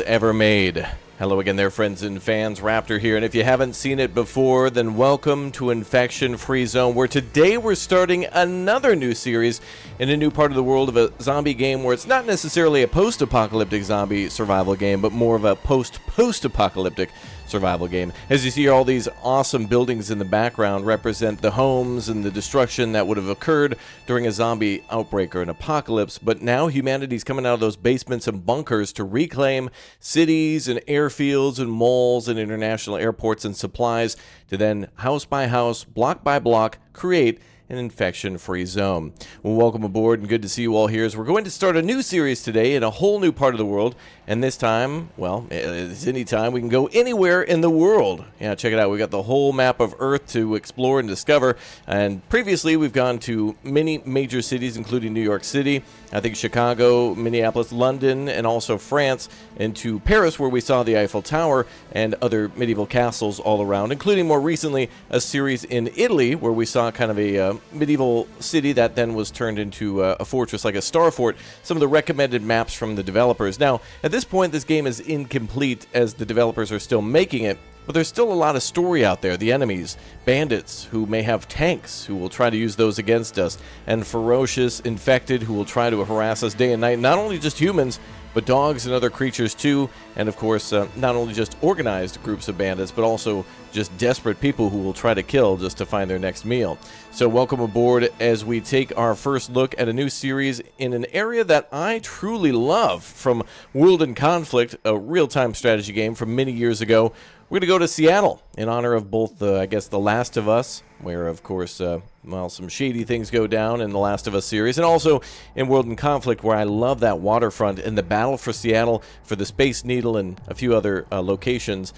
ever made. Hello again there, friends and fans. Raptor here, and if you haven't seen it before, then welcome to Infection Free Zone, where today we're starting another new series in a new part of the world of a zombie game where it's not necessarily a post-apocalyptic zombie survival game, but more of a post-apocalyptic survival game. As you see, all these awesome buildings in the background represent the homes and the destruction that would have occurred during a zombie outbreak or an apocalypse, but now humanity's coming out of those basements and bunkers to reclaim cities and airfields and malls and international airports and supplies to then, house by house, block by block, create an infection-free zone. Well, welcome aboard, and good to see you all here as we're going to start a new series today in a whole new part of the world, and this time, well, it's any time we can go anywhere in the world. Yeah, check it out. We've got the whole map of Earth to explore and discover, and previously we've gone to many major cities, including New York City, I think Chicago, Minneapolis, London, and also France, and to Paris, where we saw the Eiffel Tower and other medieval castles all around, including more recently a series in Italy, where we saw kind of a medieval city that then was turned into a fortress, like a star fort. Some of the recommended maps from the developers. Now, at this point, this game is incomplete as the developers are still making it, but there's still a lot of story out there. The enemies, bandits who may have tanks who will try to use those against us, and ferocious infected who will try to harass us day and night. Not only just humans, but dogs and other creatures too, and of course not only just organized groups of bandits, but also just desperate people who will try to kill just to find their next meal. So welcome aboard as we take our first look at a new series in an area that I truly love, from World in Conflict, a real-time strategy game from many years ago. We're going to go to Seattle in honor of both, I guess, The Last of Us, where, of course, well, some shady things go down in The Last of Us series, and also in World in Conflict, where I love that waterfront and the battle for Seattle, for the Space Needle, and a few other locations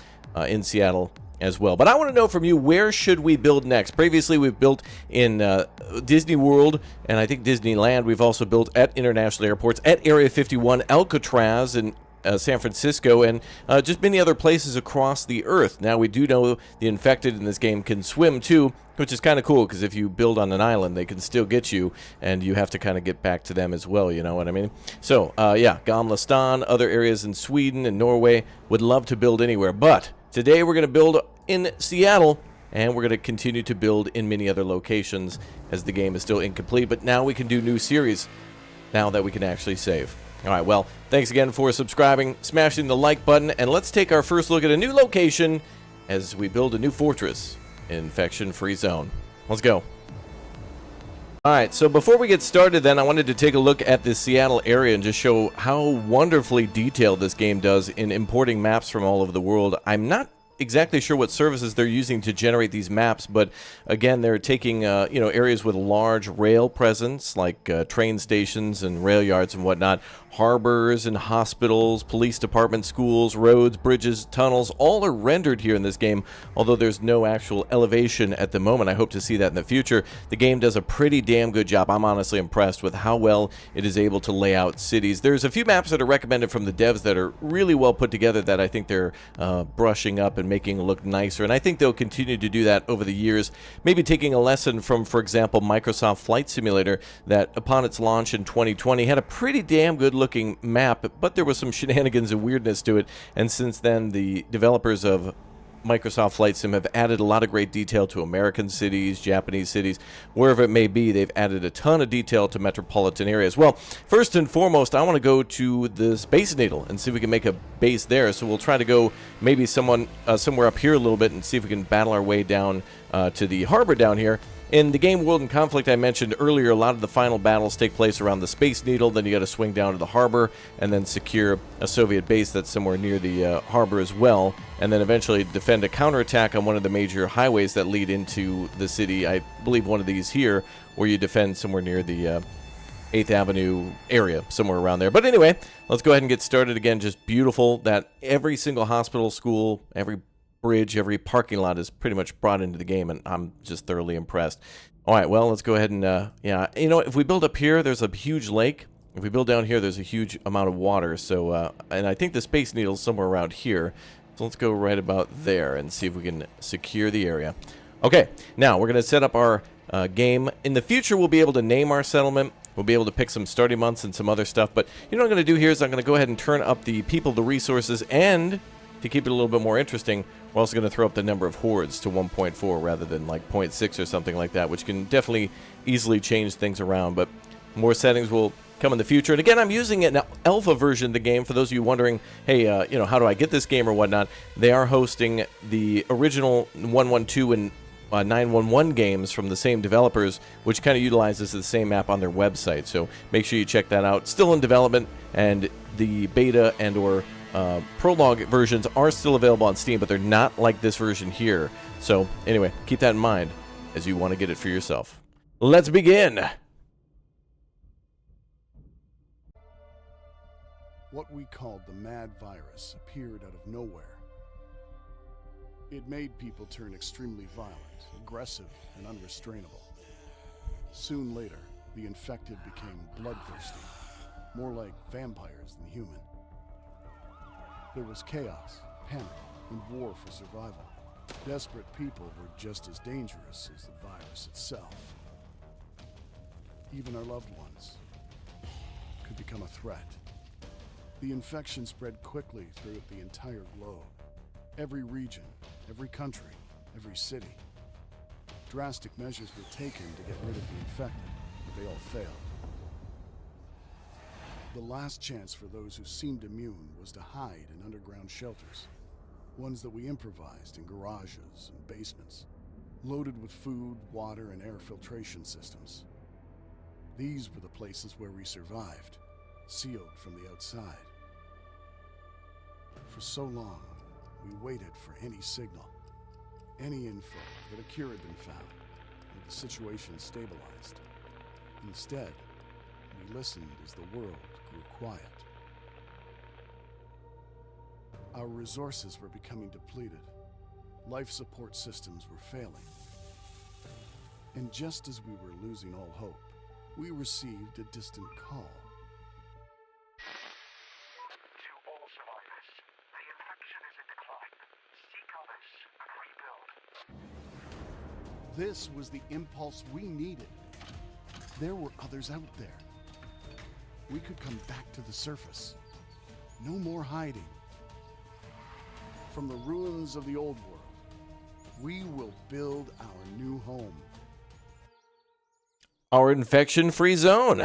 in Seattle as well. But I want to know from you, where should we build next? Previously, we've built in Disney World, and I think Disneyland. We've also built at international airports, at Area 51, Alcatraz, and San Francisco, and just many other places across the Earth. Now, we do know the infected in this game can swim too, which is kind of cool, because if you build on an island, they can still get you, and you have to kind of get back to them as well, you know what I mean? So, yeah, Gamla, other areas in Sweden and Norway, would love to build anywhere, but today we're going to build in Seattle, and we're going to continue to build in many other locations, as the game is still incomplete, but now we can do new series, now that we can actually save. Alright, well, thanks again for subscribing, smashing the like button, and let's take our first look at a new location as we build a new fortress in Infection-Free Zone. Let's go. Alright, so before we get started then, I wanted to take a look at the Seattle area and just show how wonderfully detailed this game does in importing maps from all over the world. I'm not exactly sure what services they're using to generate these maps, but again, they're taking you know, areas with large rail presence, like train stations and rail yards and whatnot, harbors and hospitals, police departments, schools, roads, bridges, tunnels, all are rendered here in this game, although there's no actual elevation at the moment. I hope to see that in the future. The game does a pretty damn good job. I'm honestly impressed with how well it is able to lay out cities. There's a few maps that are recommended from the devs that are really well put together that I think they're brushing up and making it look nicer, and I think they'll continue to do that over the years, maybe taking a lesson from, for example, Microsoft Flight Simulator, that upon its launch in 2020 had a pretty damn good looking map, but there was some shenanigans and weirdness to it, and since then the developers of Microsoft Flight Sim have added a lot of great detail to American cities, Japanese cities, wherever it may be. They've added a ton of detail to metropolitan areas. Well, first and foremost, I want to go to the Space Needle and see if we can make a base there. So we'll try to go maybe somewhere up here a little bit and see if we can battle our way down to the harbor down here. In the game World in Conflict I mentioned earlier, a lot of the final battles take place around the Space Needle. Then you got to swing down to the harbor and then secure a Soviet base that's somewhere near the harbor as well, and then eventually defend a counterattack on one of the major highways that lead into the city. I believe one of these here, where you defend somewhere near the 8th Avenue area, somewhere around there. But anyway, let's go ahead and get started. Again, just beautiful that every single hospital, school, every bridge, every parking lot is pretty much brought into the game, and I'm just thoroughly impressed. All right, well, let's go ahead and, yeah, you know, if we build up here, there's a huge lake. If we build down here, there's a huge amount of water. So, and I think the Space Needle's somewhere around here. So let's go right about there and see if we can secure the area. Okay, now we're going to set up our game. In the future, we'll be able to name our settlement. We'll be able to pick some starting months and some other stuff. But you know what I'm going to do here is I'm going to go ahead and turn up the people, the resources, and to keep it a little bit more interesting, we're also going to throw up the number of hordes to 1.4 rather than like 0.6 or something like that, which can definitely easily change things around. But more settings will come in the future. And again, I'm using an alpha version of the game. For those of you wondering, hey, how do I get this game or whatnot? They are hosting the original 112 and 911 games from the same developers, which kind of utilizes the same map on their website. So make sure you check that out. Still in development, and the beta and or prologue versions are still available on Steam, but they're not like this version here. So anyway, keep that in mind as you want to get it for yourself. Let's begin. What we called the mad virus appeared out of nowhere. It made people turn extremely violent, aggressive, and unrestrainable. Soon later, the infected became bloodthirsty, more like vampires than human. There was chaos, panic, and war for survival. Desperate people were just as dangerous as the virus itself. Even our loved ones could become a threat. The infection spread quickly throughout the entire globe. Every region, every country, every city. Drastic measures were taken to get rid of the infected, but they all failed. The last chance for those who seemed immune was to hide in underground shelters, ones that we improvised in garages and basements, loaded with food, water, and air filtration systems. These were the places where we survived, sealed from the outside. For so long, we waited for any signal, any info that a cure had been found, or the situation stabilized. Instead, we listened as the world grew quiet. Our resources were becoming depleted. Life support systems were failing. And just as we were losing all hope, we received a distant call. To all survivors, the infection is in decline. Seek others and rebuild. This was the impulse we needed. There were others out there. We could come back to the surface. No more hiding. From the ruins of the old world, we will build our new home. Our infection-free zone.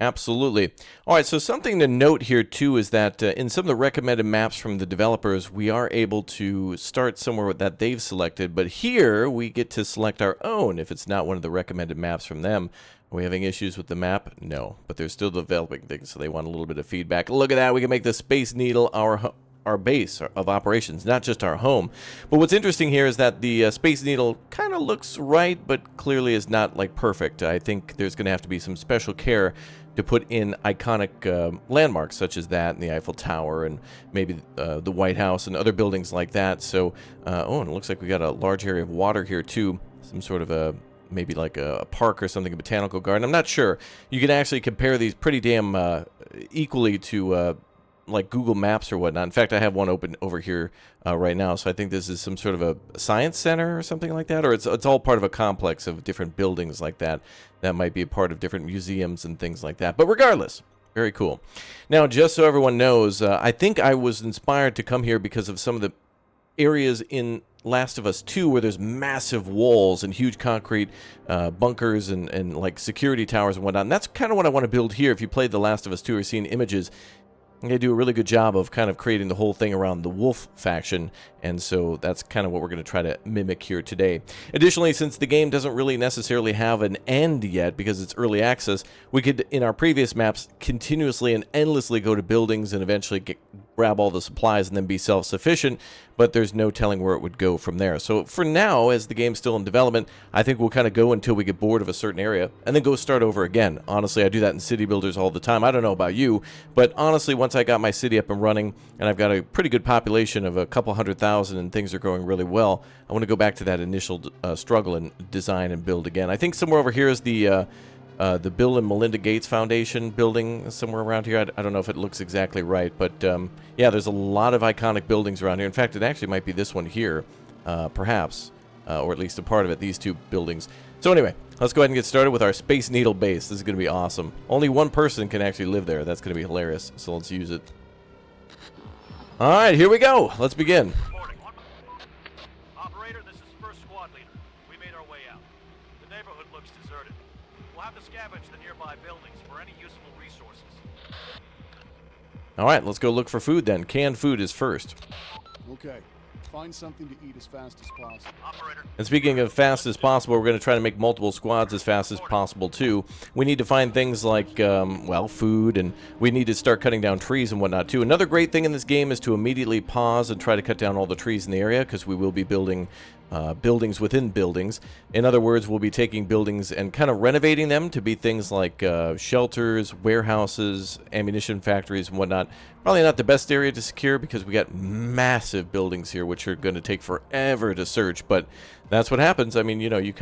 Absolutely. All right, so something to note here, too, is that in some of the recommended maps from the developers, we are able to start somewhere that they've selected, but here we get to select our own if it's not one of the recommended maps from them. Are we having issues with the map? No, but they're still developing things, so they want a little bit of feedback. Look at that. We can make the Space Needle our base of operations, not just our home. But what's interesting here is that the Space Needle kind of looks right, but clearly is not like perfect. I think there's going to have to be some special care to put in iconic landmarks such as that and the Eiffel Tower and maybe the White House and other buildings like that. So, and it looks like we got a large area of water here too, some sort of a maybe like a park or something, a botanical garden. I'm not sure. You can actually compare these pretty damn equally to like Google Maps or whatnot. In fact, I have one open over here right now, so I think this is some sort of a science center or something like that, or it's all part of a complex of different buildings like that that might be a part of different museums and things like that. But regardless, very cool. Now, just so everyone knows, I think I was inspired to come here because of some of the areas in Last of Us 2 where there's massive walls and huge concrete bunkers and like security towers and whatnot. And that's kind of what I want to build here. If you played The Last of Us 2 or seen images, they do a really good job of kind of creating the whole thing around the wolf faction, and so that's kind of what we're going to try to mimic here today. Additionally, since the game doesn't really necessarily have an end yet because it's early access, we could, in our previous maps, continuously and endlessly go to buildings and eventually grab all the supplies and then be self-sufficient, but there's no telling where it would go from there. So for now, as the game's still in development, I think we'll kind of go until we get bored of a certain area and then go start over again. Honestly, I do that in city builders all the time. I don't know about you, but honestly, once I got my city up and running and I've got a pretty good population of a couple 100,000 and things are going really well, I want to go back to that initial struggle and design and build again. I think somewhere over here is the Bill and Melinda Gates Foundation building somewhere around here. I don't know if it looks exactly right, but yeah, there's a lot of iconic buildings around here. In fact, it actually might be this one here, perhaps, or at least a part of it, these two buildings. So anyway, Let's go ahead and get started with our Space Needle base. This is going to be awesome. Only one person can actually live there. That's going to be hilarious. So let's use it. All right, here we go. Let's begin. Reporting. Operator, this is first squad leader. We made our way out. The neighborhood looks deserted. We'll have to scavenge the nearby buildings for any useful resources. All right, let's go look for food then. Canned food is first. Okay. Find something to eat as fast as possible. Operator. And speaking of fast as possible, we're going to try to make multiple squads as fast as possible, too. We need to find things like, well, food, and we need to start cutting down trees and whatnot, too. Another great thing in this game is to immediately pause and try to cut down all the trees in the area, because we will be building buildings within buildings. In other words, we'll be taking buildings and kind of renovating them to be things like shelters, warehouses, ammunition factories, and whatnot. Probably not the best area to secure because we got massive buildings here, which are going to take forever to search, but that's what happens. I mean, you know, you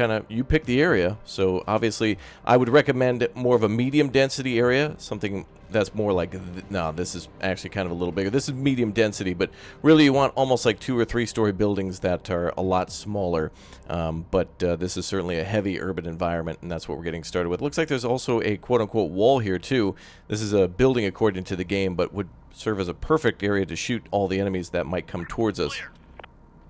pick the area. So obviously, I would recommend more of a medium density area, something that's more like, no, this is actually kind of a little bigger. This is medium density, but really you want almost like 2- or 3-story buildings that are a lot smaller. But this is certainly a heavy urban environment, and that's what we're getting started with. Looks like there's also a quote-unquote wall here, too. This is a building according to the game, but would serve as a perfect area to shoot all the enemies that might come towards us.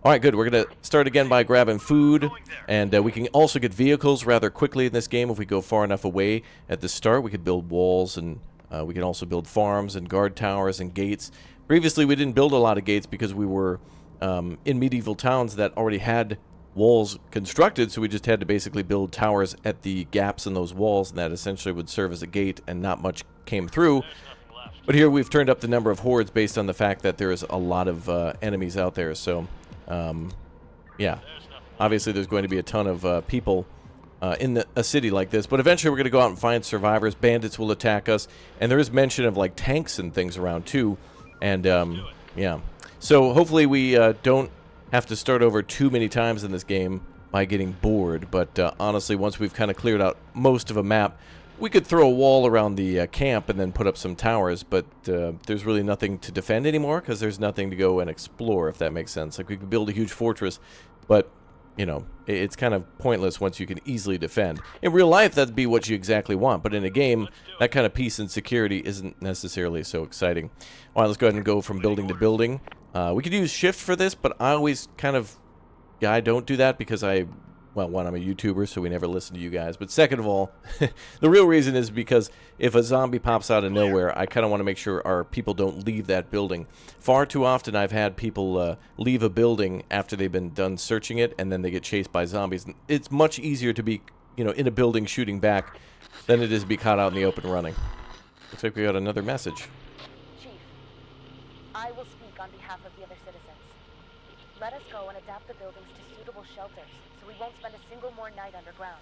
All right, good. We're going to start again by grabbing food, and we can also get vehicles rather quickly in this game if we go far enough away. At the start, we could build walls, and we can also build farms and guard towers and gates. Previously, we didn't build a lot of gates because we were in medieval towns that already had walls constructed, so we just had to basically build towers at the gaps in those walls, and that essentially would serve as a gate, and not much came through. But here we've turned up the number of hordes based on the fact that there is a lot of enemies out there, so yeah, obviously there's going to be a ton of people in a city like this, but eventually we're going to go out and find survivors. Bandits will attack us, and there is mention of like tanks and things around too, and yeah, so hopefully we don't have to start over too many times in this game by getting bored, but honestly, once we've kind of cleared out most of a map, we could throw a wall around the camp and then put up some towers, but there's really nothing to defend anymore because there's nothing to go and explore, if that makes sense. Like, we could build a huge fortress, but, you know, it's kind of pointless once you can easily defend. In real life, that'd be what you exactly want, but in a game, that kind of peace and security isn't necessarily so exciting. All right, let's go ahead and go from building to building. We could use shift for this, but I always kind of, I don't do that because well, one, I'm a YouTuber, so we never listen to you guys. But second of all, the real reason is because if a zombie pops out of nowhere, I kind of want to make sure our people don't leave that building. Far too often I've had people leave a building after they've been done searching it, and then they get chased by zombies. It's much easier to be, you know, in a building shooting back than it is to be caught out in the open running. Looks like we got another message. Chief, I will speak on behalf of the other citizens. Let us go and adapt the buildings to suitable shelters, so we won't spend a single more night underground.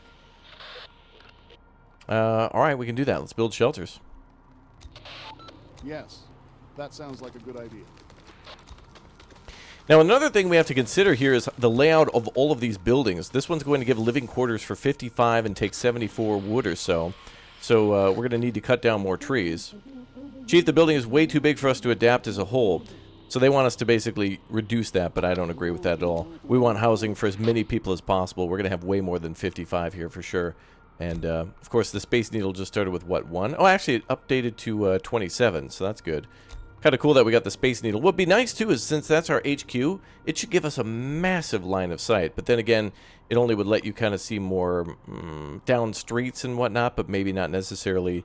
All right, we can do that. Let's build shelters. Yes, that sounds like a good idea. Now, another thing we have to consider here is the layout of all of these buildings. This one's going to give living quarters for 55 and take 74 wood or so. So we're going to need to cut down more trees. Chief, the building is way too big for us to adapt as a whole. So they want us to basically reduce that, but I don't agree with that at all. We want housing for as many people as possible. We're going to have way more than 55 here for sure. And, of course, the Space Needle just started with, what, 1? Oh, actually, it updated to 27, so that's good. Kind of cool that we got the Space Needle. What'd be nice, too, is since that's our HQ, it should give us a massive line of sight. But then again, it only would let you kind of see more down streets and whatnot, but maybe not necessarily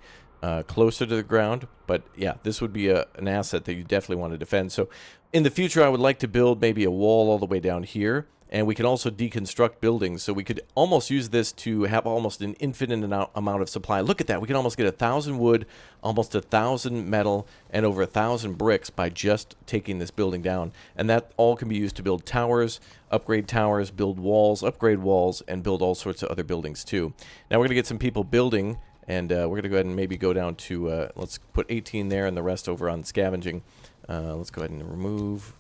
closer to the ground. But yeah, this would be an asset that you definitely want to defend. So in the future, I would like to build maybe a wall all the way down here, and we can also deconstruct buildings. So we could almost use this to have almost an infinite amount of supply. Look at that. We can almost get 1,000 wood, almost 1,000 metal, and over 1,000 bricks by just taking this building down. And that all can be used to build towers, upgrade towers, build walls, upgrade walls, and build all sorts of other buildings too. Now we're going to get some people building. And we're going to go ahead and maybe go down to, let's put 18 there and the rest over on scavenging. Let's go ahead and remove.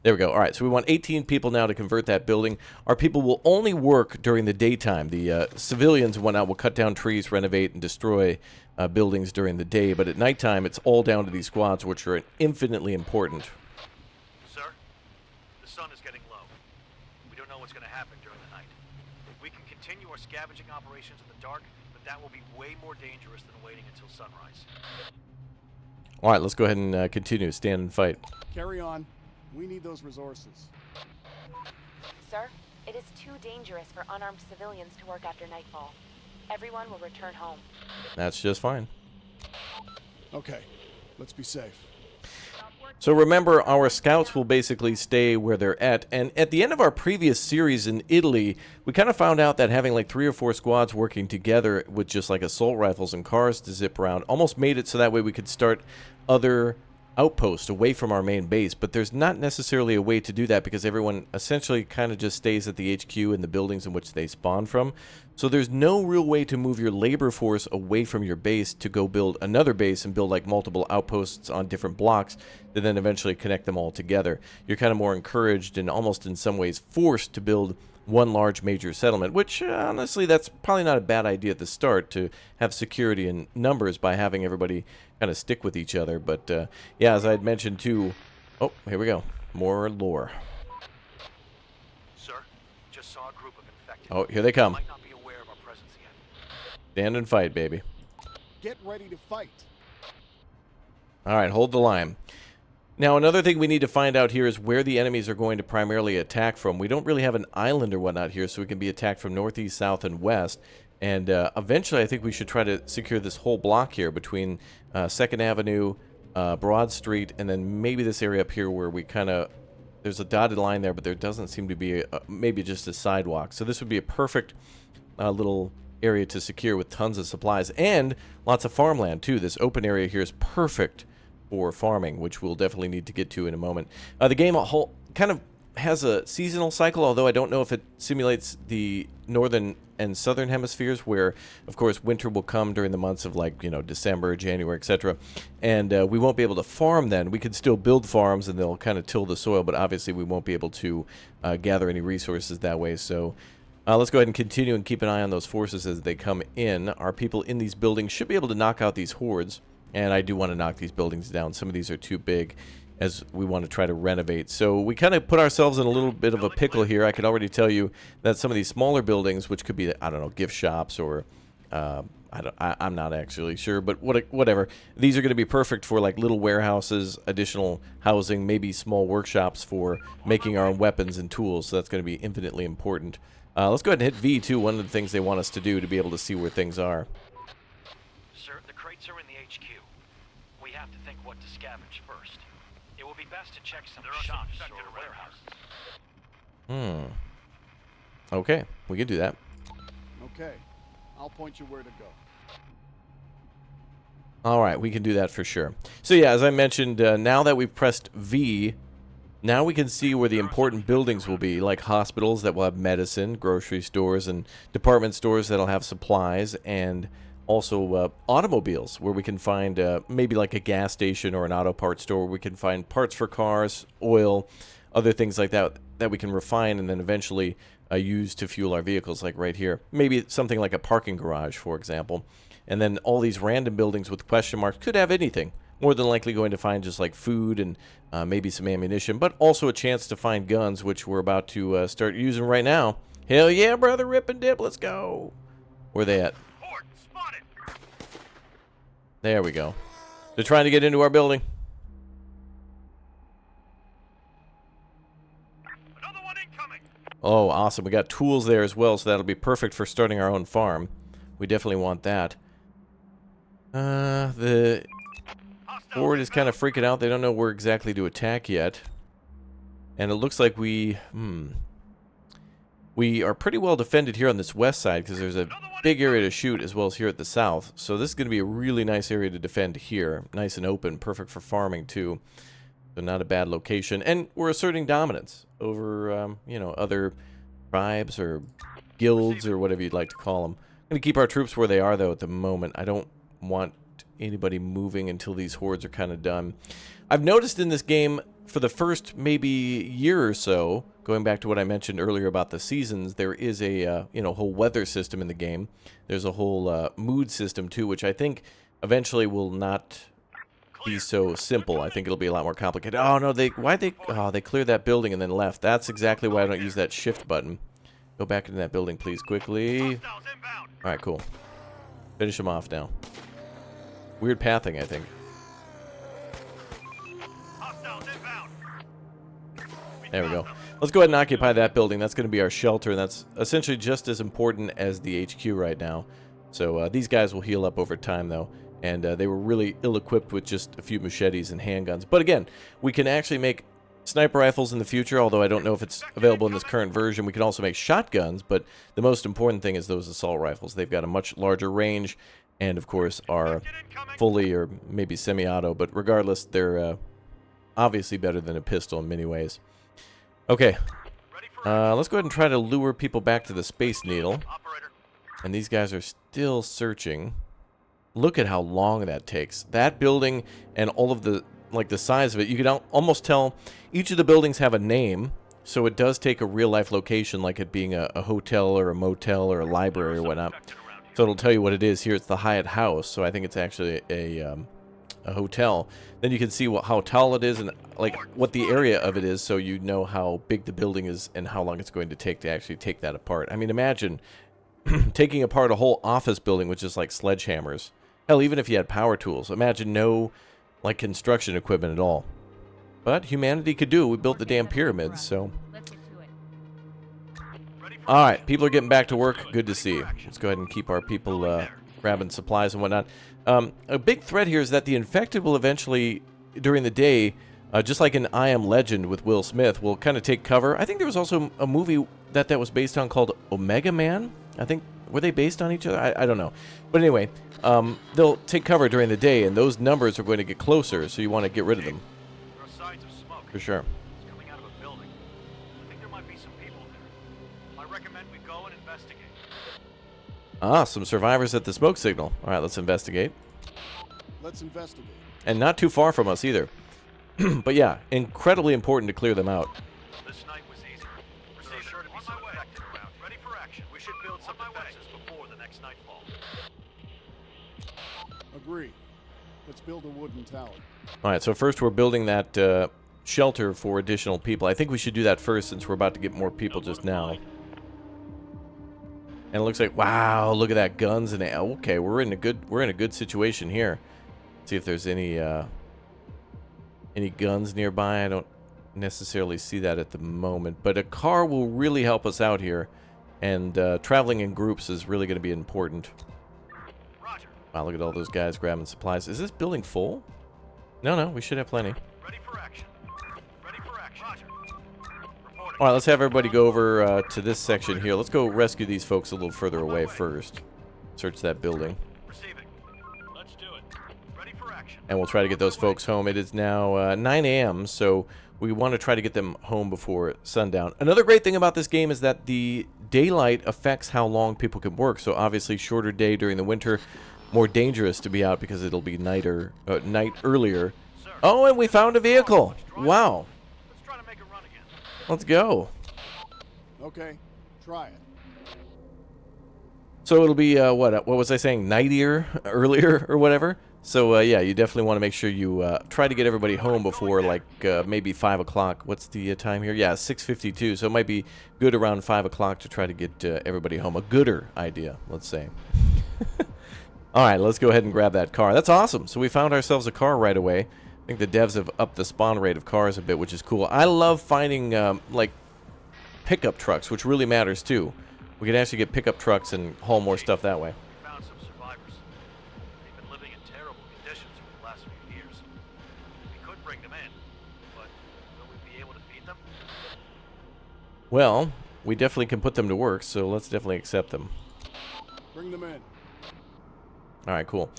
There we go. All right, so we want 18 people now to convert that building. Our people will only work during the daytime. The civilians and whatnot will cut down trees, renovate, and destroy buildings during the day. But at nighttime, it's all down to these squads, which are infinitely important. Sir, the sun is getting low. We don't know what's going to happen during the night. We can continue our scavenging operations in the dark, but that will be way more dangerous than waiting until sunrise. All right, let's go ahead and continue. Stand and fight. Carry on. We need those resources. Sir, it is too dangerous for unarmed civilians to work after nightfall. Everyone will return home. That's just fine. Okay, let's be safe. So remember, our scouts will basically stay where they're at. And at the end of our previous series in Italy, we kind of found out that having like 3 or 4 squads working together with just like assault rifles and cars to zip around almost made it so that way we could start other outposts away from our main base. But there's not necessarily a way to do that because everyone essentially kind of just stays at the HQ and the buildings in which they spawn from. So there's no real way to move your labor force away from your base to go build another base and build like multiple outposts on different blocks to then eventually connect them all together. You're kind of more encouraged and almost in some ways forced to build one large major settlement, which honestly that's probably not a bad idea at the start to have security in numbers by having everybody kind of stick with each other. But yeah, as I had mentioned too, oh, here we go, more lore. Sir, just saw a group of infected. Oh, here they come. Might not be aware of our presence yet. Stand and fight, baby. Get ready to fight. All right, hold the line. Now, another thing we need to find out here is where the enemies are going to primarily attack from. We don't really have an island or whatnot here, so we can be attacked from northeast, south, and west. And eventually, I think we should try to secure this whole block here between 2nd Avenue, Broad Street, and then maybe this area up here where we kind of... There's a dotted line there, but there doesn't seem to be maybe just a sidewalk. So this would be a perfect little area to secure with tons of supplies and lots of farmland, too. This open area here is perfect for farming, which we'll definitely need to get to in a moment. The game whole kind of has a seasonal cycle, although I don't know if it simulates the northern and southern hemispheres, where of course winter will come during the months of like, you know, December, January, etc. And we won't be able to farm then. We could still build farms and they'll kind of till the soil, but obviously we won't be able to gather any resources that way. So let's go ahead and continue and keep an eye on those forces as they come in. Our people in these buildings should be able to knock out these hordes. And I do want to knock these buildings down. Some of these are too big as we want to try to renovate. So we kind of put ourselves in a little bit of a pickle here. I can already tell you that some of these smaller buildings, which could be, I don't know, gift shops or I'm not actually sure, but whatever. These are going to be perfect for like little warehouses, additional housing, maybe small workshops for making our own weapons and tools. So that's going to be infinitely important. Let's go ahead and hit V too. One of the things they want us to do to be able to see where things are. Sir, the crates are in the HQ. We have to think what to scavenge first. It will be best to check some shops or warehouses. Okay, we can do that. Okay, I'll point you where to go. All right, we can do that for sure. So yeah, as I mentioned, now that we've pressed V, now we can see where the important buildings will be, like hospitals that will have medicine, grocery stores, and department stores that'll have supplies, and also automobiles, where we can find maybe like a gas station or an auto parts store where we can find parts for cars, oil, other things like that that we can refine and then eventually use to fuel our vehicles, like right here. Maybe something like a parking garage, for example. And then all these random buildings with question marks could have anything. More than likely going to find just like food and maybe some ammunition, but also a chance to find guns, which we're about to start using right now. Hell yeah, brother, rip and dip, let's go. Where are they at? Horde spotted. There we go. They're trying to get into our building. Another one incoming. Oh, awesome. We got tools there as well, so that'll be perfect for starting our own farm. We definitely want that. The horde is kind of freaking out. They don't know where exactly to attack yet. And it looks like we are pretty well defended here on this west side because there's a big area to shoot as well as here at the south. So this is going to be a really nice area to defend here. Nice and open, perfect for farming too. So not a bad location. And we're asserting dominance over, you know, other tribes or guilds or whatever you'd like to call them. I'm going to keep our troops where they are though at the moment. I don't want anybody moving until these hordes are kind of done. I've noticed in this game for the first maybe year or so, going back to what I mentioned earlier about the seasons, there is a you know, whole weather system in the game. There's a whole mood system too, which I think eventually will not be so simple. I think it'll be a lot more complicated. Oh no, they cleared that building and then left. That's exactly why I don't use that shift button. Go back into that building, please, quickly. Hostiles inbound. All right, cool. Finish them off now. Weird pathing, I think. Hostiles inbound. There we go. Let's go ahead and occupy that building. That's going to be our shelter, and that's essentially just as important as the HQ right now. So these guys will heal up over time, though. And they were really ill-equipped with just a few machetes and handguns. But again, we can actually make sniper rifles in the future, although I don't know if it's available in this current version. We can also make shotguns, but the most important thing is those assault rifles. They've got a much larger range, and of course are fully or maybe semi-auto. But regardless, they're obviously better than a pistol in many ways. Okay, let's go ahead and try to lure people back to the Space Needle. Operator. And these guys are still searching. Look at how long that takes. That building and all of the, like the size of it, you can almost tell each of the buildings have a name. So it does take a real life location, like it being a hotel or a motel or a library or whatnot. So it'll tell you what it is. Here it's the Hyatt House. So I think it's actually a hotel. Then you can see how tall it is and like what the area of it is, so you know how big the building is and how long it's going to take to actually take that apart. I mean, imagine taking apart a whole office building with just like sledgehammers. Hell, even if you had power tools. Imagine no like construction equipment at all. But humanity could do it. We built the damn pyramids, so. Let's get to it. Alright, people are getting back to work. Good to see. Let's go ahead and keep our people grabbing supplies and whatnot. A big threat here is that the infected will eventually, during the day, just like in I Am Legend with Will Smith, will kind of take cover. I think there was also a movie that was based on called Omega Man. I think, were they based on each other? I don't know. But anyway, they'll take cover during the day, and those numbers are going to get closer, so you want to get rid of them. There are signs of smoke. For sure. It's coming out of a building. I think there might be some people there. I recommend we go and investigate. Ah, some survivors at the smoke signal. All right, let's investigate. Let's investigate. And not too far from us either. But yeah, incredibly important to clear them out. This night was easy. There are sure to be some infected around. Ready for action. We should build some defenses before the next nightfall. Agree. Let's build a wooden tower. All right, so first we're building that shelter for additional people. I think we should do that first since we're about to get more people just now. And it looks like, wow, look at that, guns and okay, we're in a good situation here. See if there's any guns nearby. I don't necessarily see that at the moment, but a car will really help us out here, and traveling in groups is really going to be important. Roger. Wow, look at all those guys grabbing supplies. Is this building full? No, we should have plenty. Ready for action. Ready for action. Roger. Reporting. All right, let's have everybody go over to this section here. Let's go rescue these folks a little further away first. Search that building. Receiving. Let's do it. Ready for action. And we'll try to get those folks home. It is now 9 a.m., so we want to try to get them home before sundown. Another great thing about this game is that the daylight affects how long people can work. So obviously, shorter day during the winter, more dangerous to be out because it'll be night earlier. Sir. Oh, and we found a vehicle. Wow. Let's try to make a run again. Let's go. Okay, try it. So it'll be, what was I saying, nightier, earlier, or whatever? So, yeah, you definitely want to make sure you try to get everybody home before, like, maybe 5 o'clock. What's the time here? Yeah, 6:52, so it might be good around 5 o'clock to try to get everybody home. A gooder idea, let's say. All right, let's go ahead and grab that car. That's awesome. So we found ourselves a car right away. I think the devs have upped the spawn rate of cars a bit, which is cool. I love finding, like, pickup trucks, which really matters, too. We can actually get pickup trucks and haul more stuff that way. We found some survivors. They've been living in terrible conditions for the last few years. We could bring them in, but will we be able to feed them? Well, we definitely can put them to work, so let's definitely accept them. Bring them in. All right, cool.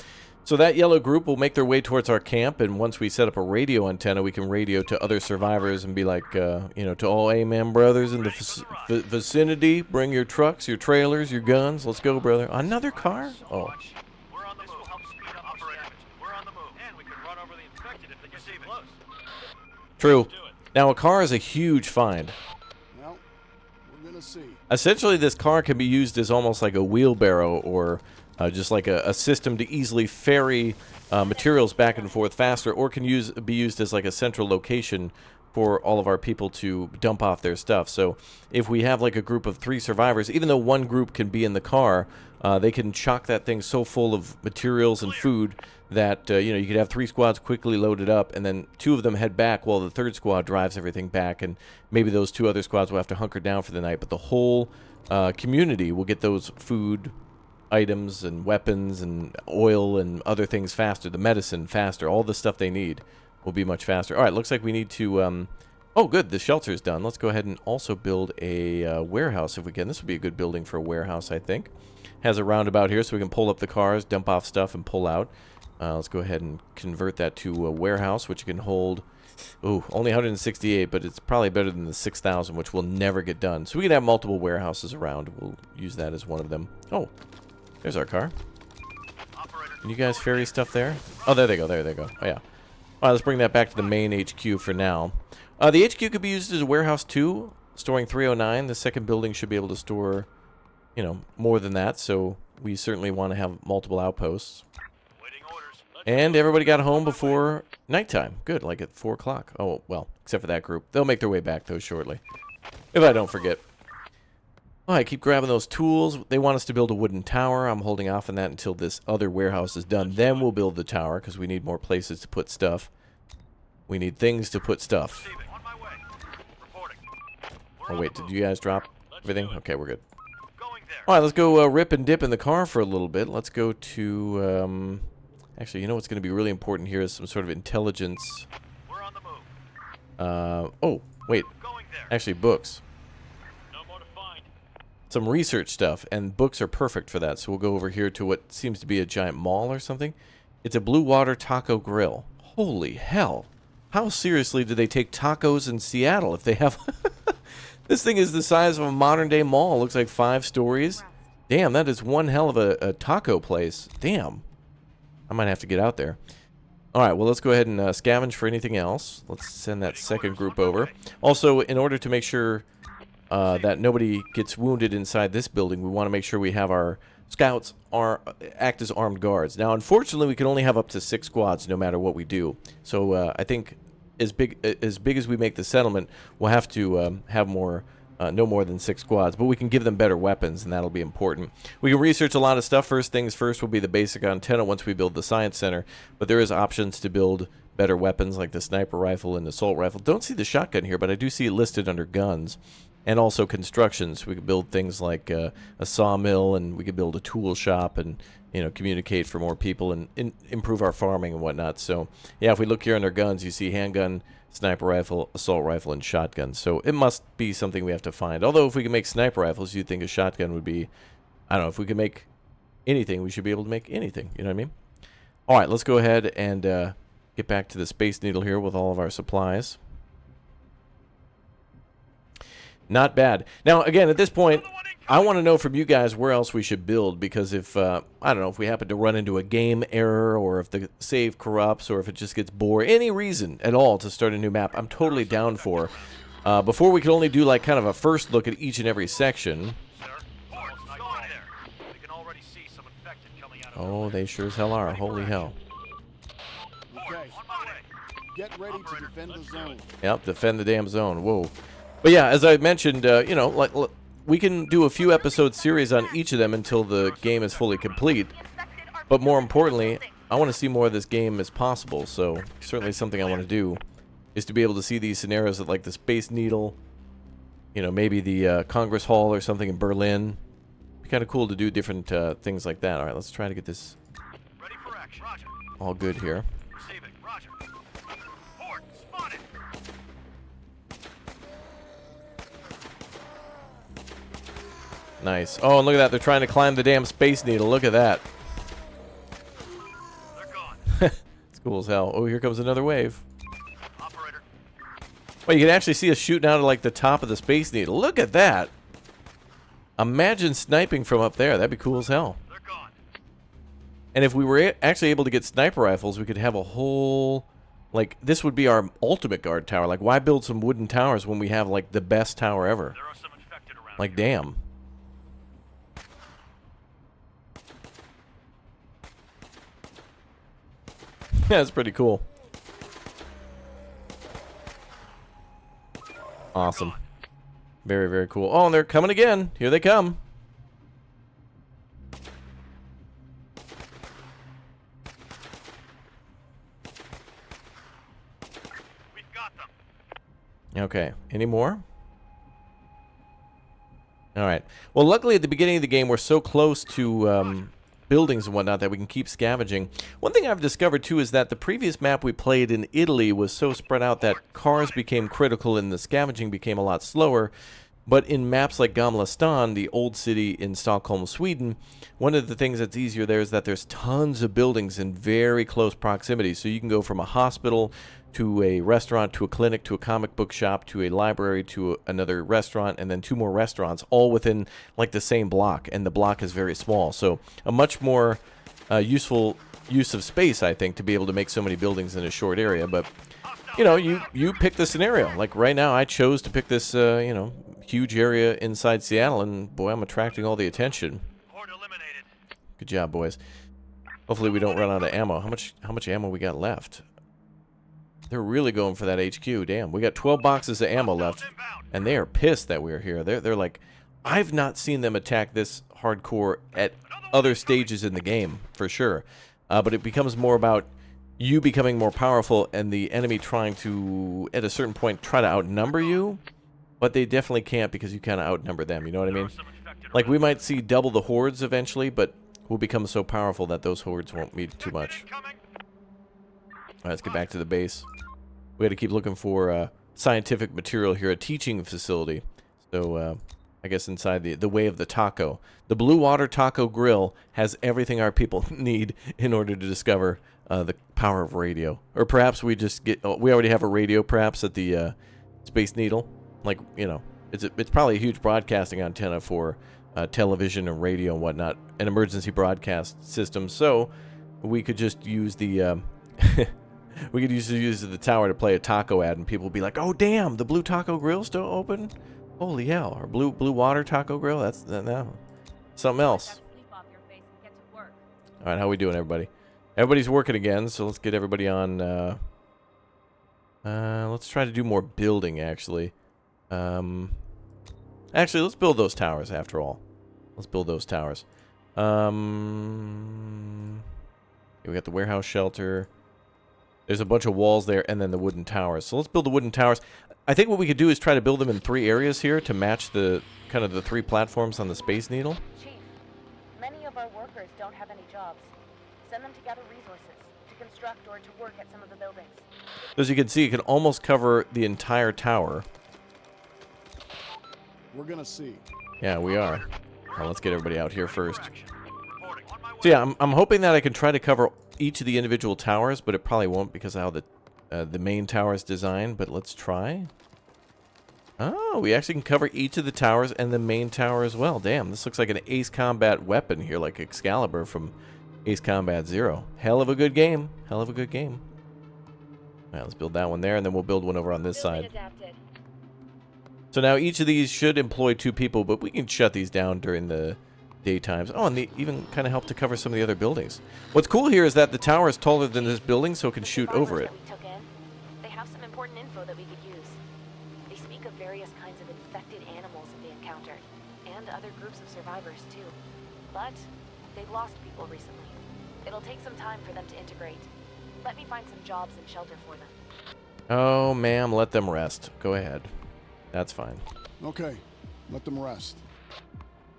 So that yellow group will make their way towards our camp, and once we set up a radio antenna, we can radio to other survivors and be like, you know, to all Amen brothers in the vicinity, bring your trucks, your trailers, your guns. Let's go, brother. Another car? Oh. We're on the move. Help speed up operator. We're on the move, and we can run over the infected if they get too close. True. Do it. Now, a car is a huge find. Well, we're gonna see. Essentially, this car can be used as almost like a wheelbarrow or just like a system to easily ferry materials back and forth faster, or can be used as like a central location for all of our people to dump off their stuff. So if we have like a group of 3 survivors, even though one group can be in the car, they can chock that thing so full of materials and food that you know, you could have 3 squads quickly loaded up, and then 2 of them head back while the 3rd squad drives everything back, and maybe those 2 other squads will have to hunker down for the night, but the whole community will get those food items and weapons and oil and other things faster, the medicine faster, all the stuff they need will be much faster. All right, looks like we need to oh good, the shelter's done. Let's go ahead and also build a warehouse if we can. This would be a good building for a warehouse, I think. Has a roundabout here so we can pull up the cars, dump off stuff, and pull out. Let's go ahead and convert that to a warehouse, which can hold, ooh, only 168, but it's probably better than the 6,000, which will never get done. So we can have multiple warehouses around. We'll use that as one of them. Oh, there's our car. Can you guys ferry stuff there? Oh, there they go, there they go. Oh, yeah. All right, let's bring that back to the main HQ for now. The HQ could be used as a warehouse, too, storing 309. The second building should be able to store, you know, more than that, so we certainly want to have multiple outposts. And everybody got home before nighttime. Good, like at 4 o'clock. Oh, well, except for that group. They'll make their way back, though, shortly. If I don't forget. All right, keep grabbing those tools. They want us to build a wooden tower. I'm holding off on that until this other warehouse is done. Then we'll build the tower, because we need more places to put stuff. We need things to put stuff. Oh, wait, did you guys drop everything? Okay, we're good. All right, let's go rip and dip in the car for a little bit. Let's go to... Actually, you know what's going to be really important here is some sort of intelligence. We're on the move. Oh, wait. Actually, books. No more to find. Some research stuff, and books are perfect for that. So we'll go over here to what seems to be a giant mall or something. It's a Blue Water Taco Grill. Holy hell. How seriously do they take tacos in Seattle if they have... This thing is the size of a modern-day mall. It looks like 5 stories. Damn, that is one hell of a taco place. Damn. I might have to get out there. All right, well, let's go ahead and scavenge for anything else. Let's send that second group over. Also, in order to make sure that nobody gets wounded inside this building, we want to make sure we have our scouts act as armed guards. Now, unfortunately, we can only have up to 6 squads no matter what we do. So I think as big as we make the settlement, we'll have to have more... no more than 6 squads, but we can give them better weapons, and that'll be important. We can research a lot of stuff. First things first will be the basic antenna once we build the science center, but there is options to build better weapons like the sniper rifle and assault rifle. Don't see the shotgun here, but I do see it listed under guns, and also constructions. We could build things like a sawmill, and we could build a tool shop, and you know, communicate for more people and improve our farming and whatnot. So yeah, if we look here under guns, you see handgun, sniper rifle, assault rifle, and shotgun. So it must be something we have to find. Although if we can make sniper rifles, you'd think a shotgun would be... I don't know, if we can make anything, we should be able to make anything. You know what I mean? All right, let's go ahead and get back to the Space Needle here with all of our supplies. Not bad. Now, again, at this point, I want to know from you guys where else we should build, because if, I don't know, if we happen to run into a game error, or if the save corrupts, or if it just gets bored, any reason at all to start a new map, I'm totally down for. Before we could only do like kind of a first look at each and every section. Oh, they sure as hell are. Holy hell. Okay. Get ready to defend the zone. Yep, defend the damn zone. Whoa. But yeah, as I mentioned, you know, like... we can do a few episode series on each of them until the game is fully complete. But more importantly, I want to see more of this game as possible. So certainly something I want to do is to be able to see these scenarios at like the Space Needle, you know, maybe the Congress Hall or something in Berlin. Be kind of cool to do different things like that. All right, let's try to get this all good here. Nice. Oh, and look at that. They're trying to climb the damn Space Needle. Look at that. They're gone. It's cool as hell. Oh, here comes another wave. Operator. Well, you can actually see us shooting out of like the top of the Space Needle. Look at that. Imagine sniping from up there. That'd be cool as hell. They're gone. And if we were actually able to get sniper rifles, we could have a whole... Like, this would be our ultimate guard tower. Like, why build some wooden towers when we have, like, the best tower ever? There are some infected around. Like, damn. That's pretty cool. Awesome. Very, very cool. Oh, and they're coming again. Here they come. We've got them. Okay. Any more? All right. Well, luckily at the beginning of the game, we're so close to buildings and whatnot that we can keep scavenging. One thing I've discovered, too, is that the previous map we played in Italy was so spread out that cars became critical and the scavenging became a lot slower. But in maps like Gamla stan, the old city in Stockholm, Sweden, one of the things that's easier there is that there's tons of buildings in very close proximity. So you can go from a hospital to a restaurant, to a clinic, to a comic book shop, to a library, to another restaurant, and then 2 more restaurants, all within like the same block, and the block is very small. So a much more useful use of space, I think, to be able to make so many buildings in a short area. But, you know, you pick the scenario. Like right now, I chose to pick this, you know, huge area inside Seattle, and boy, I'm attracting all the attention. Horde eliminated. Good job, boys. Hopefully we don't run out of ammo. How much ammo we got left? They're really going for that HQ. Damn, we got 12 boxes of ammo left, and they are pissed that we're here. They're like, I've not seen them attack this hardcore at other stages in the game, for sure. But it becomes more about you becoming more powerful and the enemy trying to, at a certain point, try to outnumber you. But they definitely can't because you kind of outnumber them, you know what I mean? Like, we might see double the hordes eventually, but we'll become so powerful that those hordes won't meet too much. Alright, let's get back to the base. We got to keep looking for scientific material here, a teaching facility. So, I guess inside the way of the taco. The Blue Water Taco Grill has everything our people need in order to discover the power of radio. Or perhaps we just get... we already have a radio, perhaps, at the Space Needle. Like, you know, it's probably a huge broadcasting antenna for television and radio and whatnot, an emergency broadcast system. So we could just use the we could use the tower to play a taco ad, and people would be like, "Oh, damn, the Blue Taco Grill's still open? Holy hell!" Or Blue Water Taco Grill. That's no, something else. All right, how we doing, everybody? Everybody's working again, so let's get everybody on. Let's try to do more building, actually. Actually, let's build those towers after all. Let's build those towers. We got the warehouse shelter. There's a bunch of walls there, and then the wooden towers. So let's build the wooden towers. I think what we could do is try to build them in 3 areas here to match the kind of the 3 platforms on the Space Needle. Chief, many of our workers don't have any jobs. Send them to gather resources, to construct or to work at some of the buildings. As you can see, it can almost cover the entire tower. We're gonna see. Yeah, we are. Well, let's get everybody out here first. So yeah, I'm hoping that I can try to cover each of the individual towers, but it probably won't because of how the main tower is designed. But let's try. Oh, we actually can cover each of the towers and the main tower as well. Damn, this looks like an Ace Combat weapon here, like Excalibur from Ace Combat 0. Hell of a good game. Hell of a good game. All right, let's build that one there, and then we'll build one over on this side. Adapted. So now each of these should employ 2 people, but we can shut these down during the daytimes. Oh, and they even kind of help to cover some of the other buildings. What's cool here is that the tower is taller than this building, so it can shoot over it. That we took in, they have some important info that we could use. They speak of various kinds of infected animals that they encountered, and other groups of survivors too. But they've lost people recently. It'll take some time for them to integrate. Let me find some jobs and shelter for them. Oh, ma'am, let them rest. Go ahead. That's fine. Okay, let them rest.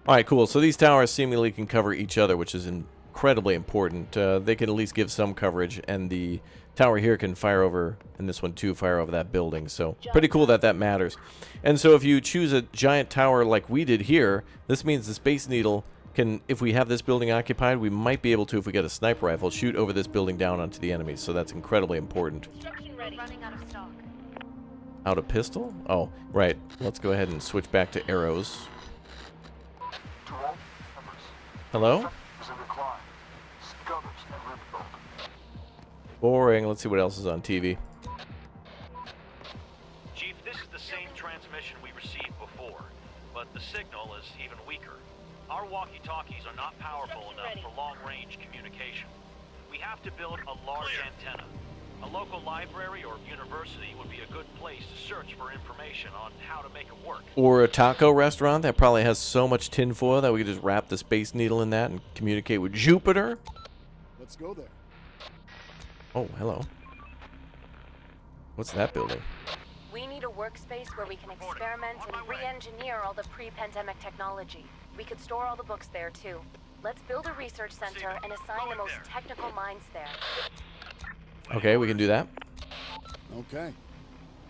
All right, cool. So these towers seemingly can cover each other, which is incredibly important. They can at least give some coverage, and the tower here can fire over, and this one too, fire over that building. So pretty cool that that matters. And so if you choose a giant tower like we did here, this means the Space Needle can, if we have this building occupied, we might be able to, if we get a sniper rifle, shoot over this building down onto the enemies. So that's incredibly important. Construction ready. Running out of stock. Out of pistol? Oh, right. Let's go ahead and switch back to arrows. Hello? Boring. Let's see what else is on TV. Chief, this is the same transmission we received before, but the signal is even weaker. Our walkie-talkies are not powerful enough for long-range communication. We have to build a large antenna. A local library or university would be a good place to search for information on how to make it work. Or a taco restaurant that probably has so much tinfoil that we could just wrap the Space Needle in that and communicate with Jupiter. Let's go there. Oh, hello. What's that building? We need a workspace where we can experiment and re-engineer all the pre-pandemic technology. We could store all the books there, too. Let's build a research center and assign the most technical minds there. Okay, we can do that. Okay,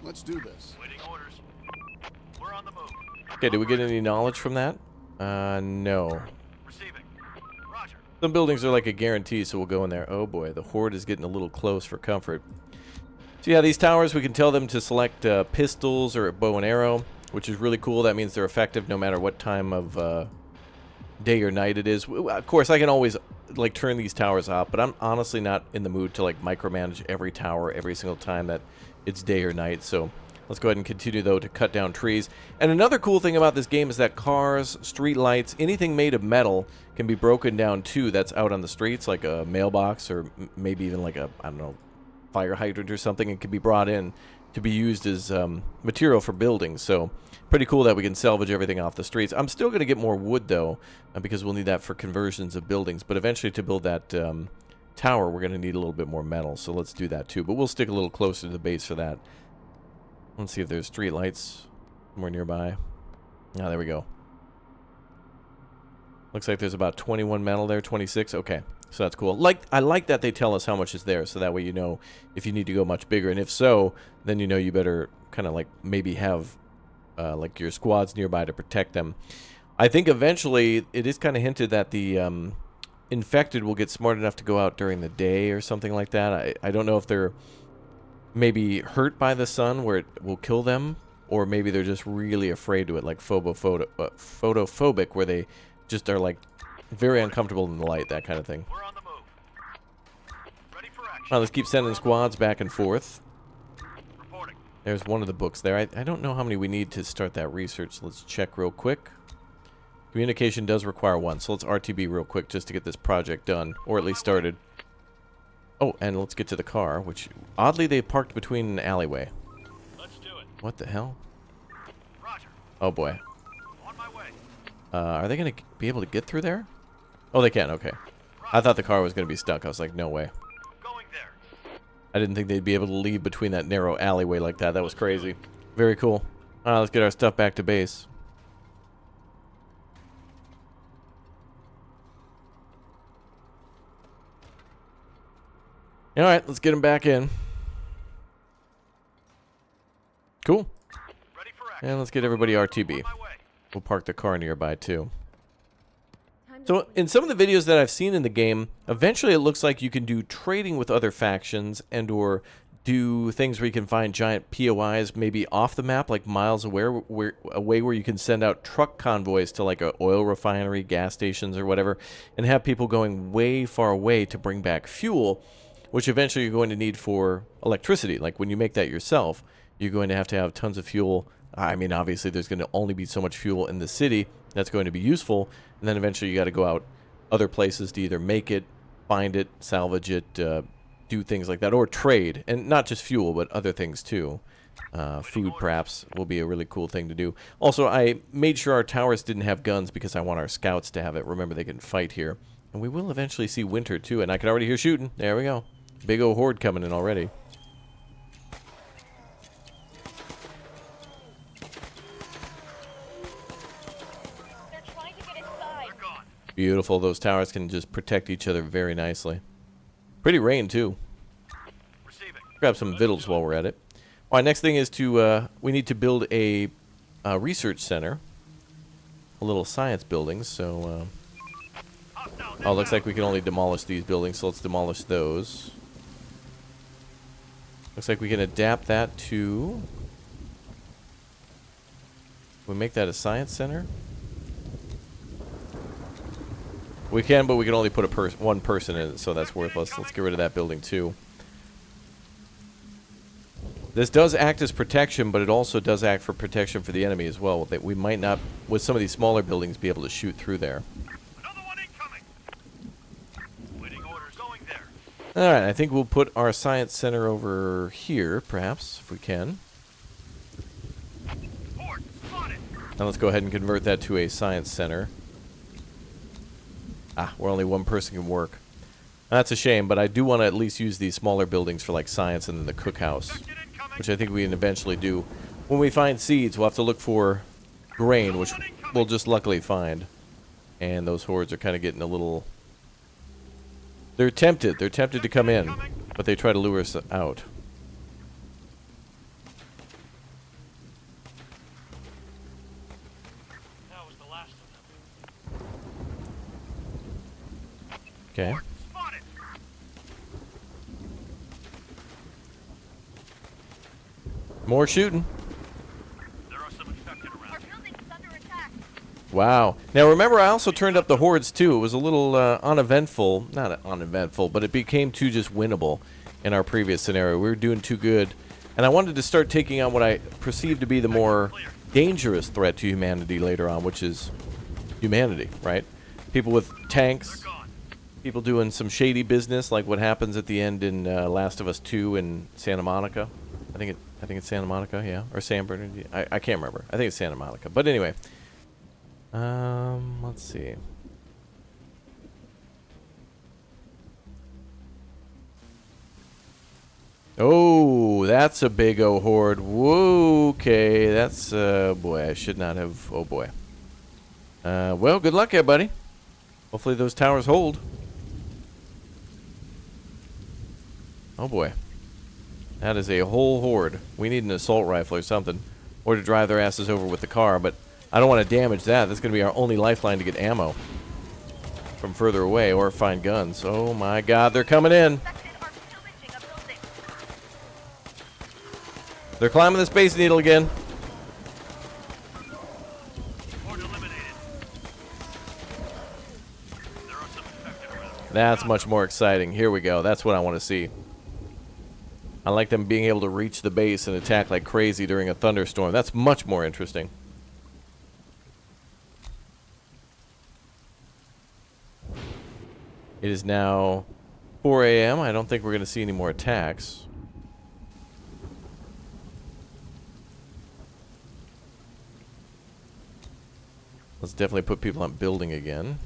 let's do this. Waiting orders. We're on the move. Okay, did we get any knowledge from that? No. Receiving. Roger. Some buildings are like a guarantee, so we'll go in there. Oh boy, the Horde is getting a little close for comfort. So yeah, these towers, we can tell them to select pistols or a bow and arrow, which is really cool. That means they're effective no matter what time of day or night it is. Of course, I can always like turn these towers off, but I'm honestly not in the mood to like micromanage every tower every single time that it's day or night. So let's go ahead and continue though to cut down trees. And another cool thing about this game is that cars, street lights, anything made of metal can be broken down too. That's out on the streets, like a mailbox or maybe even like a, I don't know, fire hydrant or something, and can be brought in to be used as material for buildings. So pretty cool that we can salvage everything off the streets. I'm still going to get more wood though, because we'll need that for conversions of buildings. But eventually to build that tower, we're going to need a little bit more metal. So let's do that too. But we'll stick a little closer to the base for that. Let's see if there's street lights somewhere nearby. Ah, there we go. Looks like there's about 21 metal there, 26. Okay. So that's cool. I like that they tell us how much is there, so that way you know if you need to go much bigger. And if so, then you know you better kind of like maybe have like your squads nearby to protect them. I think eventually it is kind of hinted that the infected will get smart enough to go out during the day or something like that. I don't know if they're maybe hurt by the sun where it will kill them, or maybe they're just really afraid to it, like photophobic, where they just are like very uncomfortable in the light, that kind of thing. We're on the move. Ready for action. Now let's keep sending squads back and forth. Reporting. There's one of the books there. I don't know how many we need to start that research. Let's check real quick. Communication does require one, so let's RTB real quick just to get this project done, or at least started. Oh, and let's get to the car, which oddly they parked between an alleyway. Let's do it. What the hell? Roger. Oh boy. On my way. Are they going to be able to get through there? Oh, they can. Okay. I thought the car was going to be stuck. I was like, no way. Going there. I didn't think they'd be able to leave between that narrow alleyway like that. That was crazy. Very cool. Let's get our stuff back to base. All right, let's get them back in. Cool. Ready for action. And let's get everybody RTB. On my way. We'll park the car nearby too. So in some of the videos that I've seen in the game, eventually it looks like you can do trading with other factions and or do things where you can find giant POIs maybe off the map, like miles away where you can send out truck convoys to like a oil refinery, gas stations or whatever, and have people going way far away to bring back fuel, which eventually you're going to need for electricity. Like when you make that yourself, you're going to have tons of fuel. I mean, obviously there's going to only be so much fuel in the city that's going to be useful, and then eventually you got to go out other places to either make it, find it, salvage it, do things like that, or trade, and not just fuel, but other things too. Food perhaps will be a really cool thing to do. Also, I made sure our towers didn't have guns because I want our scouts to have it. Remember, they can fight here. And we will eventually see winter too, and I can already hear shooting. There we go. Big old horde coming in already. Beautiful. Those towers can just protect each other very nicely. Pretty rain, too. Receiving. Grab some victuals while we're at it. All right, next thing is to, we need to build a research center. A little science building, so, oh, looks like we can only demolish these buildings, so let's demolish those. Looks like we can adapt that to... we make that a science center? We can, but we can only put one person in it, so that's worthless. Let's get rid of that building, too. This does act as protection, but it also does act for protection for the enemy as well. That we might not, with some of these smaller buildings, be able to shoot through there. Another one incoming. Waiting orders. Going there. Alright, I think we'll put our science center over here, perhaps, if we can. Horde, spotted! Now let's go ahead and convert that to a science center. Ah, where only one person can work. That's a shame, but I do want to at least use these smaller buildings for like science and then the cookhouse, which I think we can eventually do. When we find seeds, we'll have to look for grain, which we'll just luckily find. And those hordes are kind of getting a little... They're tempted to come in, but they try to lure us out. That was the last of them. Okay. Spotted! More shooting. There are some infected around. Our building is under attack. Wow. Now remember, I also turned up the hordes too. It was a little uneventful. Not uneventful, but it became too just winnable in our previous scenario. We were doing too good. And I wanted to start taking on what I perceive to be the more dangerous threat to humanity later on, which is humanity, right? People with tanks, people doing some shady business like what happens at the end in Last of Us 2 in Santa Monica. I think it's Santa Monica, yeah, or San Bernardino. I can't remember. I think it's Santa Monica. But anyway, let's see. Oh, that's a big O horde. Whoa, okay, that's boy, I should not have. Oh boy. Well, good luck, everybody. Hopefully those towers hold. Oh boy. That is a whole horde. We need an assault rifle or something. Or to drive their asses over with the car, but I don't want to damage that. That's going to be our only lifeline to get ammo from further away or find guns. Oh my god, they're coming in. They're climbing the Space Needle again. Horde eliminated. There are some infected around. That's much more exciting. Here we go. That's what I want to see. I like them being able to reach the base and attack like crazy during a thunderstorm. That's much more interesting. It is now 4 a.m. I don't think we're going to see any more attacks. Let's definitely put people on building again.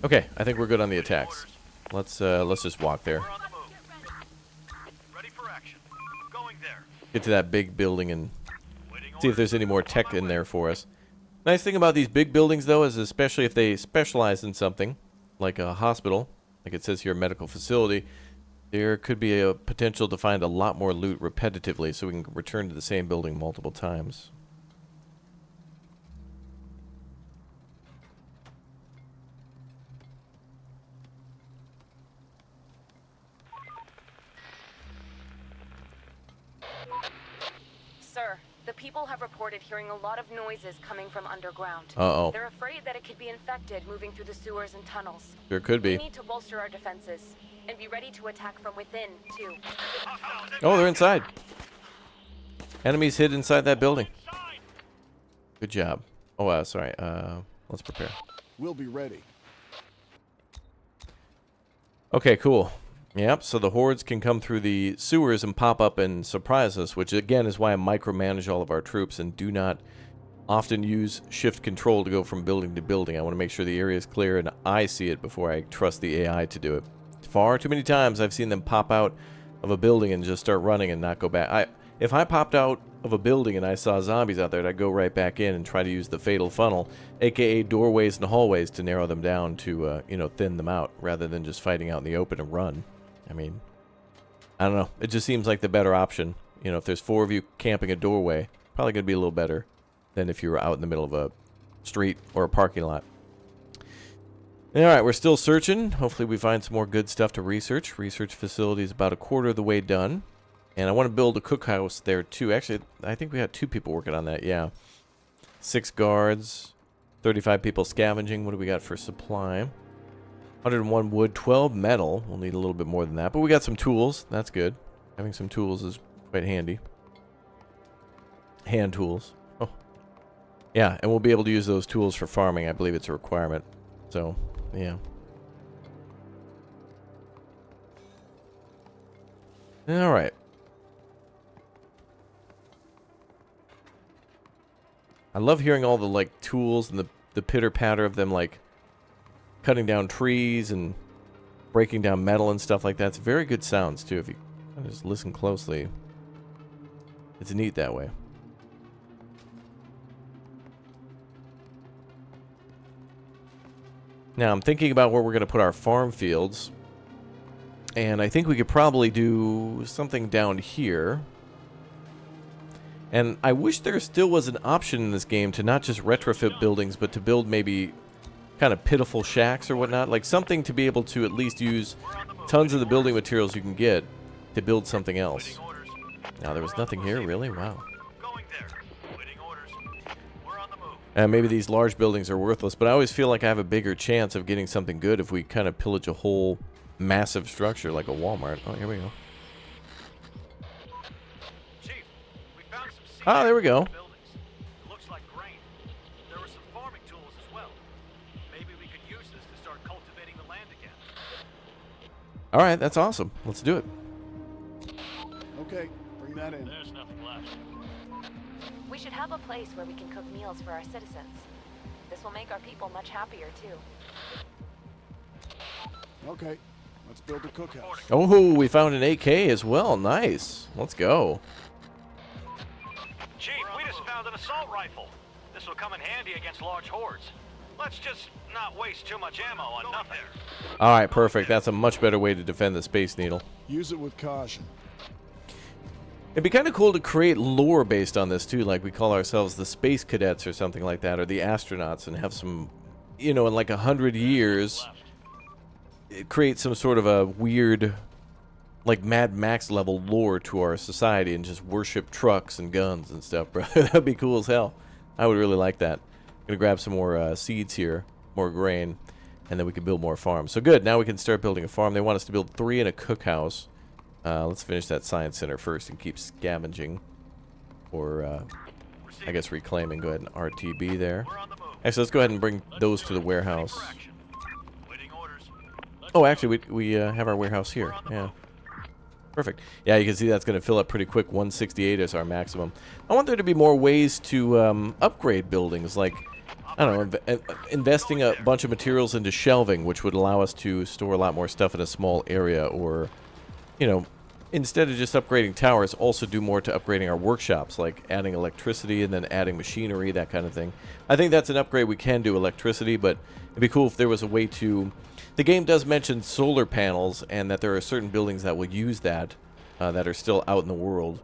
Okay, I think we're good on the attacks. Let's just walk there. We're on the move. Ready for action. Going there. Get to that big building and Waiting see if there's any more tech in there for us. Nice thing about these big buildings, though, is especially if they specialize in something, like a hospital, like it says here, medical facility, there could be a potential to find a lot more loot repetitively, so we can return to the same building multiple times. Sir, the people have reported hearing a lot of noises coming from underground. Uh-oh. They're afraid that it could be infected moving through the sewers and tunnels. There could We be. need to bolster our defenses and be ready to attack from within, too. Oh, they're inside. Enemies hid inside that building. Good job. Oh, sorry. Let's prepare. We'll be ready. Okay, cool. Yep, so the hordes can come through the sewers and pop up and surprise us, which again is why I micromanage all of our troops and do not often use shift control to go from building to building. I want to make sure the area is clear and I see it before I trust the AI to do it. Far too many times I've seen them pop out of a building and just start running and not go back. If I popped out of a building and I saw zombies out there, I'd go right back in and try to use the fatal funnel, aka doorways and hallways, to narrow them down to, thin them out, rather than just fighting out in the open and run. I mean, I don't know. It just seems like the better option. You know, if there's 4 of you camping a doorway, probably going to be a little better than if you were out in the middle of a street or a parking lot. Alright, we're still searching. Hopefully we find some more good stuff to research. Research facility is about 1/4 of the way done. And I want to build a cookhouse there too. Actually, I think we had 2 people working on that, yeah. 6 guards, 35 people scavenging. What do we got for supply? 101 wood, 12 metal. We'll need a little bit more than that. But we got some tools. That's good. Having some tools is quite handy. Hand tools. Oh. Yeah, and we'll be able to use those tools for farming. I believe it's a requirement. So, yeah. All right. I love hearing all the, like, tools and the pitter-patter of them, like, cutting down trees and breaking down metal and stuff like that. It's very good sounds, too, if you just listen closely. It's neat that way. Now, I'm thinking about where we're going to put our farm fields. And I think we could probably do something down here. And I wish there still was an option in this game to not just retrofit buildings, but to build maybe kind of pitiful shacks or whatnot. Like something to be able to at least use tons of the building materials you can get to build something else. Now, there was nothing here, really? Wow. Maybe these large buildings are worthless, but I always feel like I have a bigger chance of getting something good if we kind of pillage a whole massive structure like a Walmart. Oh, here we go. Chief, we found some Ah, there we go. buildings. It looks like grain. There were some farming tools as well. Maybe we could use this to start cultivating the land again. All right, that's awesome. Let's do it. Okay, bring that in. There's nothing left. We should have a place where we can cook meals for our citizens. This will make our people much happier, too. Okay, let's build a cookhouse. Oh, we found an AK as well. Nice. Let's go. Chief, we just found an assault rifle. This will come in handy against large hordes. Let's just not waste too much ammo on nothing. All right, perfect. That's a much better way to defend the Space Needle. Use it with caution. It'd be kind of cool to create lore based on this, too. Like we call ourselves the Space Cadets or something like that, or the astronauts, and have some, you know, in like 100 years, create some sort of a weird, like Mad Max level lore to our society and just worship trucks and guns and stuff, bro. That'd be cool as hell. I would really like that. Gonna grab some more seeds here, more grain, and then we can build more farms. So good, now we can start building a farm. They want us to build 3 in a cookhouse. Let's finish that science center first and keep scavenging, or I guess reclaiming. Go ahead and RTB there. Actually, let's go ahead and bring those to the warehouse. Oh, actually, we have our warehouse here. Yeah. Perfect. Yeah, you can see that's going to fill up pretty quick. 168 is our maximum. I want there to be more ways to upgrade buildings, like, I don't know, investing a bunch of materials into shelving, which would allow us to store a lot more stuff in a small area, or, you know, instead of just upgrading towers, also do more to upgrading our workshops, like adding electricity and then adding machinery, that kind of thing. I think that's an upgrade we can do, electricity, but it'd be cool if there was a way to... The game does mention solar panels, and that there are certain buildings that will use that, that are still out in the world.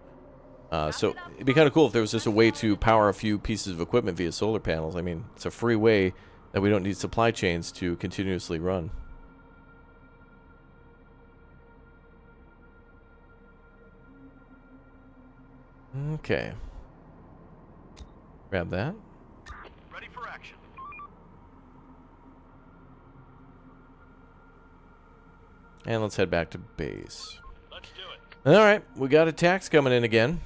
So it'd be kind of cool if there was just a way to power a few pieces of equipment via solar panels. I mean, it's a free way that we don't need supply chains to continuously run. Okay. Grab that. Ready for action. And let's head back to base. Let's do it. Alright, we got attacks coming in again.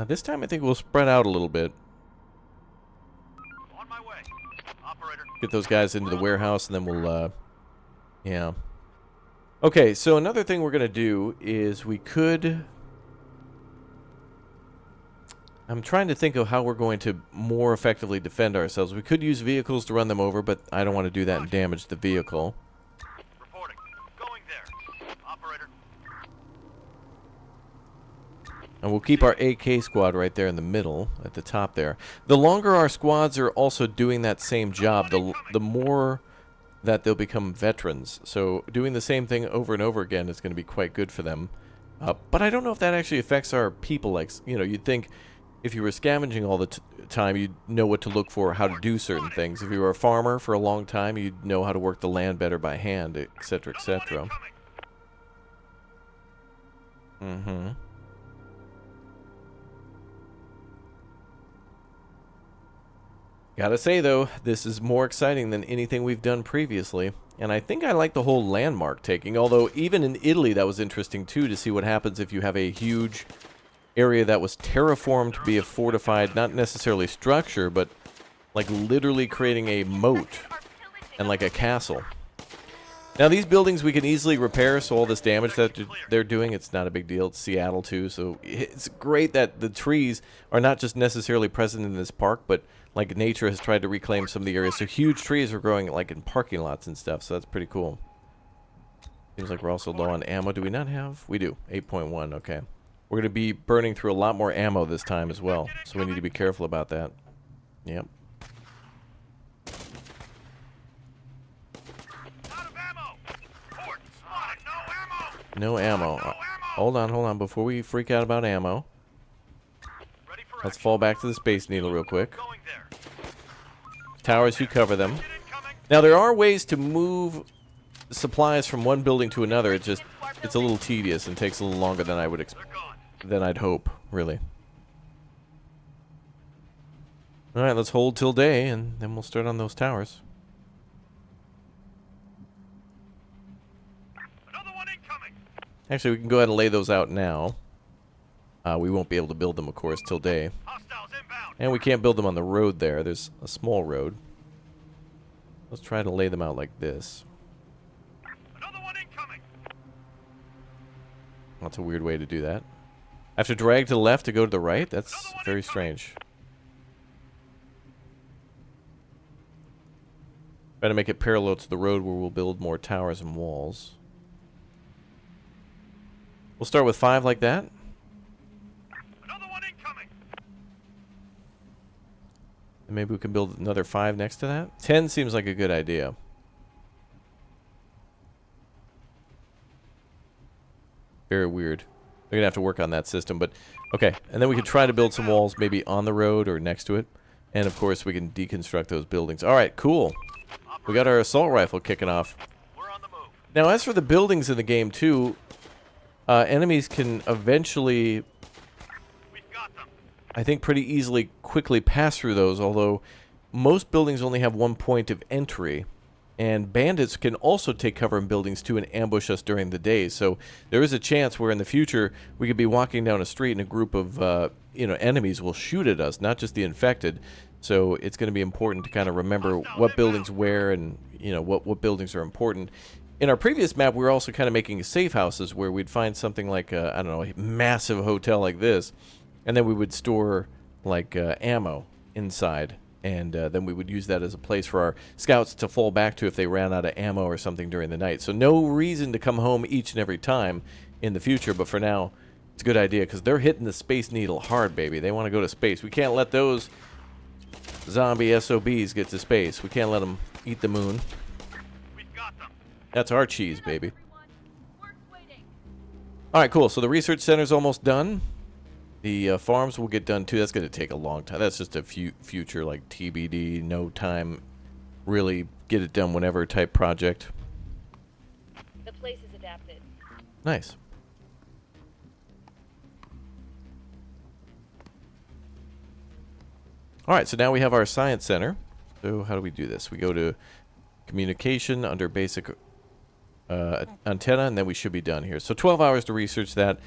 This time I think we'll spread out a little bit. On my way. Operator. Get those guys into the warehouse, and then we'll, yeah. Okay, so another thing we're going to do is we could... I'm trying to think of how we're going to more effectively defend ourselves. We could use vehicles to run them over, but I don't want to do that and damage the vehicle. Reporting. Going there. Operator. And we'll keep our AK squad right there in the middle, at the top there. The longer our squads are also doing that same job, the more that they'll become veterans. So doing the same thing over and over again is going to be quite good for them. But I don't know if that actually affects our people. Like, you know, you'd think if you were scavenging all the time, you'd know what to look for, how to do certain things. If you were a farmer for a long time, you'd know how to work the land better by hand, etc., etc. Mm-hmm. Gotta say, though, this is more exciting than anything we've done previously. And I think I like the whole landmark taking, although even in Italy that was interesting, too, to see what happens if you have a huge area that was terraformed to be a fortified, not necessarily structure, but like literally creating a moat and like a castle. Now these buildings we can easily repair, so all this damage that they're doing, it's not a big deal. It's Seattle too, so it's great that the trees are not just necessarily present in this park, but like nature has tried to reclaim some of the areas. So huge trees are growing like in parking lots and stuff, so that's pretty cool. Seems like we're also low on ammo. Do we not have? We do. 8.1, okay. We're going to be burning through a lot more ammo this time as well, so we need to be careful about that. Yep. No ammo. Hold on. Before we freak out about ammo, let's fall back to the Space Needle real quick. Towers, you cover them. Now, there are ways to move supplies from one building to another. It's a little tedious and takes a little longer than I'd hope, really. All right, let's hold till day, and then we'll start on those towers. Actually, we can go ahead and lay those out now. We won't be able to build them, of course, till day. And we can't build them on the road there. There's a small road. Let's try to lay them out like this. That's a weird way to do that. I have to drag to the left to go to the right? That's very strange. Try to make it parallel to the road where we'll build more towers and walls. We'll start with 5 like that. Another one incoming. And maybe we can build another 5 next to that. 10 seems like a good idea. Very weird. We're going to have to work on that system, but okay. And then we can try to build some walls maybe on the road or next to it. And of course we can deconstruct those buildings. Alright, cool. We got our assault rifle kicking off. We're on the move. Now as for the buildings in the game too, enemies can eventually, I think, pretty easily quickly pass through those, although most buildings only have one point of entry. And bandits can also take cover in buildings too and ambush us during the day. So there is a chance where in the future we could be walking down a street and a group of enemies will shoot at us, not just the infected. So it's going to be important to kind of remember what buildings where and what buildings are important. In our previous map, we were also kind of making safe houses where we'd find something like, I don't know, a massive hotel like this, and then we would store, like, ammo inside, and then we would use that as a place for our scouts to fall back to if they ran out of ammo or something during the night. So no reason to come home each and every time in the future, but for now, it's a good idea, because they're hitting the Space Needle hard, baby. They want to go to space. We can't let those zombie SOBs get to space. We can't let them eat the moon. That's our cheese, baby. Alright, cool. So the research center's almost done. The farms will get done too. That's going to take a long time. That's just a future, like, TBD, no time, really get it done whenever type project. The place is adapted. Nice. Alright, so now we have our science center. So how do we do this? We go to communication under basic antenna, and then we should be done here. So 12 hours to research that.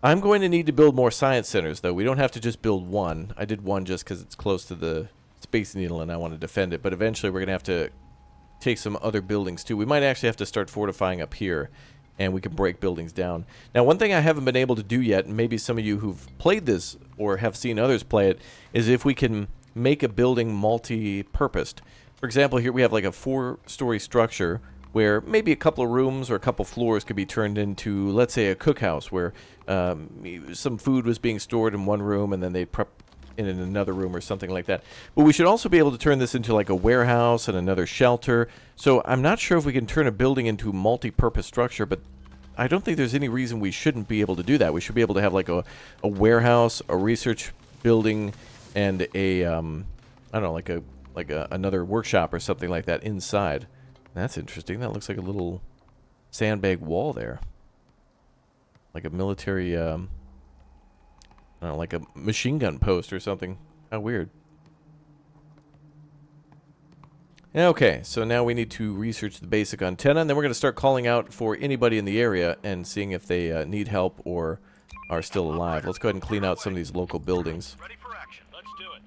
I'm going to need to build more science centers, though. We don't have to just build one. I did one just because it's close to the Space Needle and I want to defend it, but eventually we're going to have to take some other buildings too. We might actually have to start fortifying up here, and we can break buildings down. Now, one thing I haven't been able to do yet, and maybe some of you who've played this or have seen others play it, is if we can make a building multi-purposed. For example, here we have like a 4-story structure where maybe a couple of rooms or a couple floors could be turned into, let's say, a cookhouse where some food was being stored in one room and then they'd prep in another room or something like that. But we should also be able to turn this into like a warehouse and another shelter. So I'm not sure if we can turn a building into multi-purpose structure, but I don't think there's any reason we shouldn't be able to do that. We should be able to have like a warehouse, a research building, and a I don't know, like another workshop or something like that inside. That's interesting. That looks like a little sandbag wall there. Like a military, I don't know, like a machine gun post or something. How weird. Okay, so now we need to research the basic antenna, and then we're going to start calling out for anybody in the area and seeing if they need help or are still alive. Let's go ahead and clean out some of these local buildings. Ready for action. Let's do it.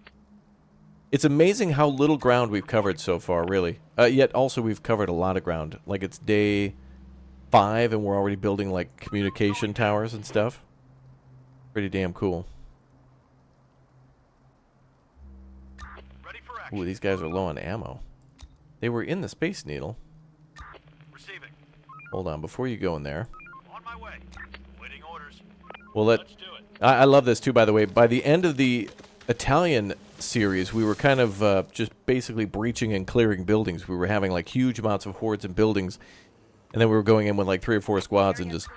It's amazing how little ground we've covered so far, really. Yet also we've covered a lot of ground. Like it's day 5 and we're already building like communication towers and stuff. Pretty damn cool. Ready for action. Ooh, these guys are low on ammo. They were in the Space Needle. Receiving. Hold on, before you go in there. On my way. Waiting orders. Well, Let's do it. I love this too, by the way. By the end of the Italian series, we were kind of just basically breaching and clearing buildings. We were having like huge amounts of hordes and buildings, and then we were going in with like 3 or 4 squads and just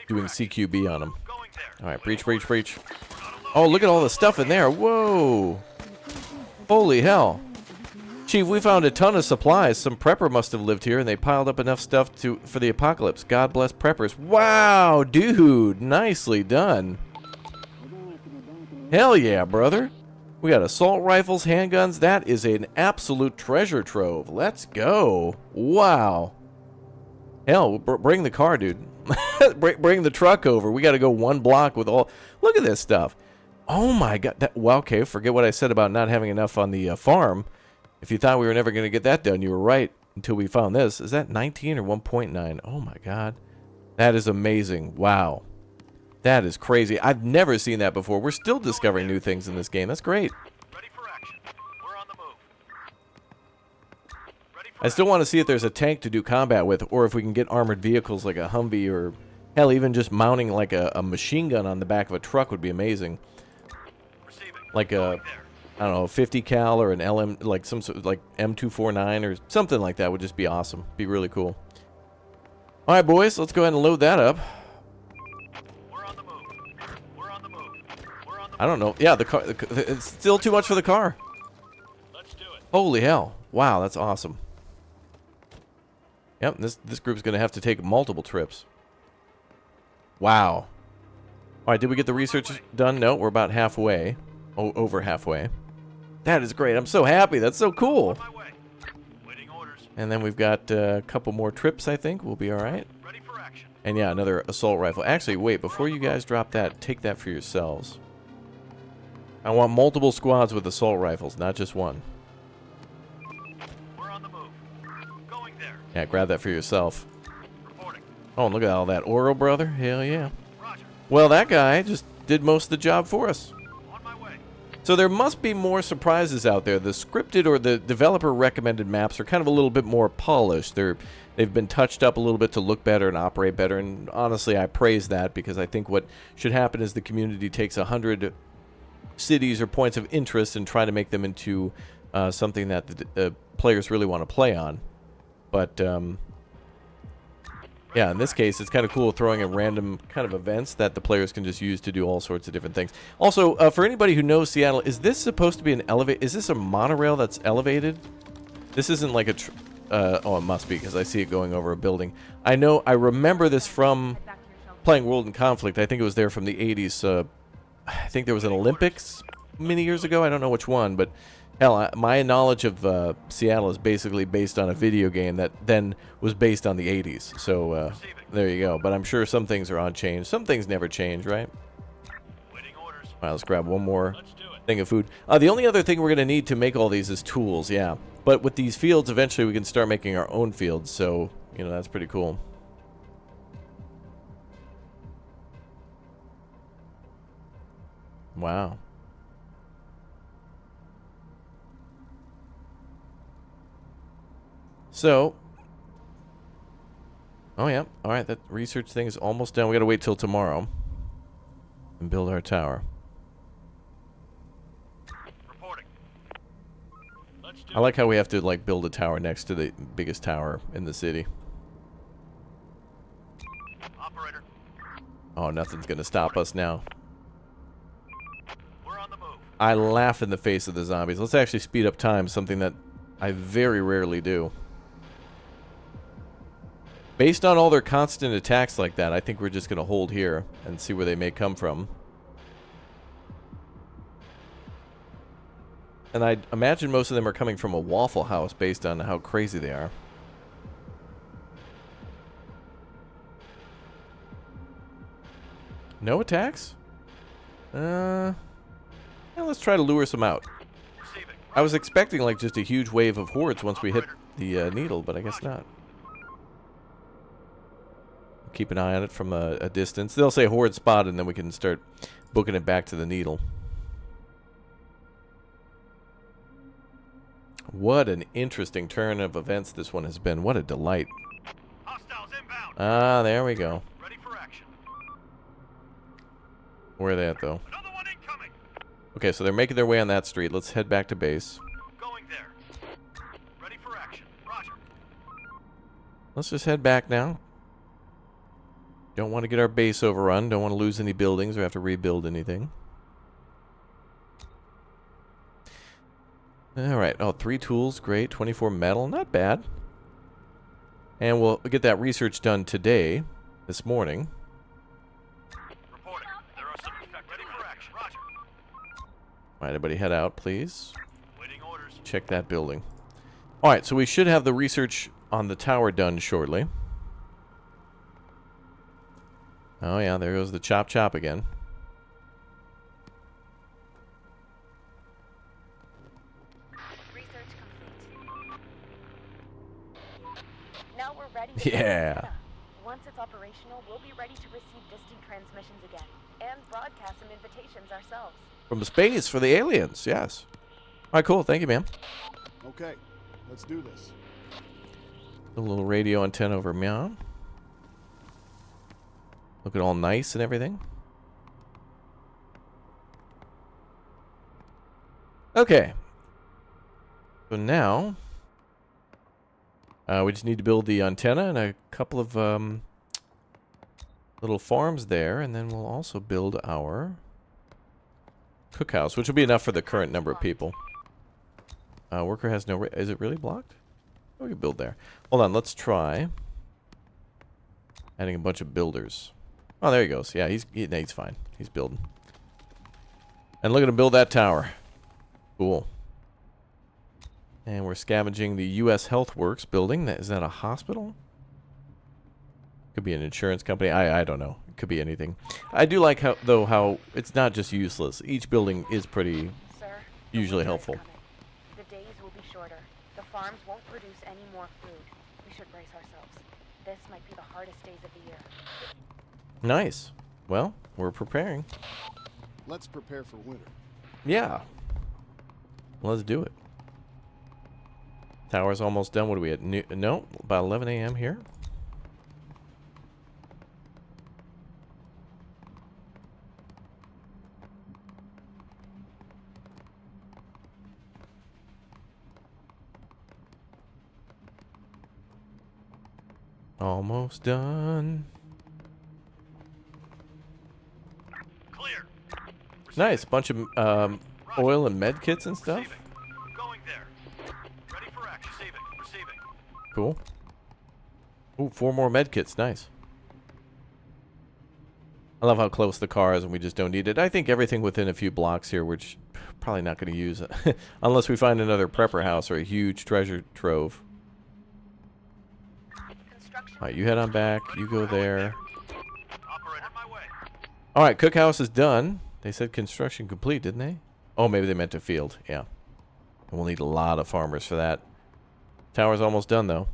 doing CQB on them. Going there. All right, breach, breach, breach. Oh, look at all the stuff in there. Whoa. Holy hell. Chief, we found a ton of supplies. Some prepper must have lived here, and they piled up enough stuff for the apocalypse. God bless preppers. Wow, dude. Nicely done. Hell yeah, brother. We got assault rifles, handguns. That is an absolute treasure trove. Let's go. Wow. Hell, bring the car, dude. bring the truck over. We got to go 1 block with all... Look at this stuff. Oh, my God. Well, okay, forget what I said about not having enough on the farm. If you thought we were never going to get that done, you were right until we found this. Is that 19 or 1.9? Oh, my God. That is amazing. Wow. That is crazy. I've never seen that before. We're still discovering new things in this game. That's great. Ready for action. We're on the move. Ready for I still want to see if there's a tank to do combat with, or if we can get armored vehicles like a Humvee, or hell, even just mounting like a machine gun on the back of a truck would be amazing. receiving. Like a... Going there. I don't know, 50 cal or an LM, like some sort of like M249 or something like that would just be awesome. Be really cool. All right, boys, let's go ahead and load that up. We're on the move. We're on the move. We're on the move. I don't know. Yeah, the car. It's still too much for the car. Let's do it. Holy hell! Wow, that's awesome. Yep, this group's gonna have to take multiple trips. Wow. All right, did we get the research done? No, we're about halfway. Over halfway. That is great. I'm so happy. That's so cool. On my way. Waiting orders. And then we've got a couple more trips, I think. We'll be all right. Ready for action. And yeah, another assault rifle. Actually, wait, before you guys drop that, take that for yourselves. I want multiple squads with assault rifles, not just one. We're on the move. Going there. Yeah, grab that for yourself. Reporting. Oh, and look at all that Oro, brother. Hell yeah. Roger. Well, that guy just did most of the job for us. On my way. So there must be more surprises out there. The scripted or the developer recommended maps are kind of a little bit more polished. They've been touched up a little bit to look better and operate better, and honestly I praise that, because I think what should happen is the community takes 100 cities or points of interest and try to make them into something that the players really want to play on. But yeah, in this case, it's kind of cool throwing in random kind of events that the players can just use to do all sorts of different things. Also, for anybody who knows Seattle, is this supposed to be an elevate? Is this a monorail that's elevated? This isn't like a... oh, it must be, because I see it going over a building. I remember this from playing World in Conflict. I think it was there from the 80s. I think there was an Olympics many years ago. I don't know which one, but... Hell, my knowledge of Seattle is basically based on a video game that then was based on the 80s. So there you go. But I'm sure some things are unchanged. Some things never change, right? Waiting orders. All right, let's grab one more Let's do it. thing of food. The only other thing we're going to need to make all these is tools, yeah. But with these fields, eventually we can start making our own fields. So, you know, that's pretty cool. Wow. So, oh yeah, all right, that research thing is almost done. We gotta wait till tomorrow and build our tower. Reporting. Let's do I like how we have to like build a tower next to the biggest tower in the city. it. Operator. Oh, nothing's gonna stop us now. We're on the move. I laugh in the face of the zombies. Let's actually speed up time, something that I very rarely do. Based on all their constant attacks like that, I think we're just going to hold here and see where they may come from. And I imagine most of them are coming from a Waffle House based on how crazy they are. No attacks? Yeah, let's try to lure some out. Receiving. I was expecting like just a huge wave of hordes once we hit the needle, but I guess not. Keep an eye on it from a distance. They'll say horde spotted, and then we can start booking it back to the needle. What an interesting turn of events this one has been. What a delight. Hostiles inbound. Ah, there we go. Ready for action. Where are they at, though? Another one incoming. Okay, so they're making their way on that street. Let's head back to base. Going there. Ready for action. Roger. Let's just head back now. Don't want to get our base overrun. Don't want to lose any buildings or have to rebuild anything. Alright. Oh, 3 tools. Great. 24 metal. Not bad. And we'll get that research done today. This morning. Reporting. There are some infected. Ready for action. Roger. Alright, everybody head out, please. Waiting orders. Check that building. Alright, so we should have the research on the tower done shortly. Oh yeah, there goes the chop chop again. Research complete. Now we're ready. Yeah. Once it's operational, we'll be ready to receive distant transmissions again and broadcast some invitations ourselves. From space for the aliens, yes. Alright, cool. Thank you, ma'am. Okay, let's do this. A little radio antenna over meow. Looking all nice and everything. Okay. So now, we just need to build the antenna and a couple of little farms there, and then we'll also build our cookhouse, which will be enough for the current number of people. Worker has no... Is it really blocked? Oh, we can build there. Hold on, let's try adding a bunch of builders. Oh, there he goes. Yeah, he's fine. He's building. And look at him build that tower. Cool. And we're scavenging the U.S. Health Works building. Is that a hospital? Could be an insurance company. I don't know. It could be anything. I do like how it's not just useless. Each building is pretty Sir, usually the winter is helpful. coming. The days will be shorter. The farms won't produce any more food. We should brace ourselves. This might be the hardest days of the year. Nice. Well, we're preparing. Let's prepare for winter. Yeah. Let's do it. Tower's almost done. What are we at? No, about 11 a.m. here. Almost done. Clear. Nice. Bunch of oil and med kits and stuff. Receiving. Going there. Ready for action. Receiving. Cool. Ooh, 4 more med kits. Nice. I love how close the car is and we just don't need it. I think everything within a few blocks here, which probably not going to use it. Unless we find another prepper house or a huge treasure trove. Alright, you head on back. You go there. Operator, my way. Alright, cookhouse is done. They said construction complete, didn't they? Oh, maybe they meant a field. Yeah. And we'll need a lot of farmers for that. Tower's almost done, though.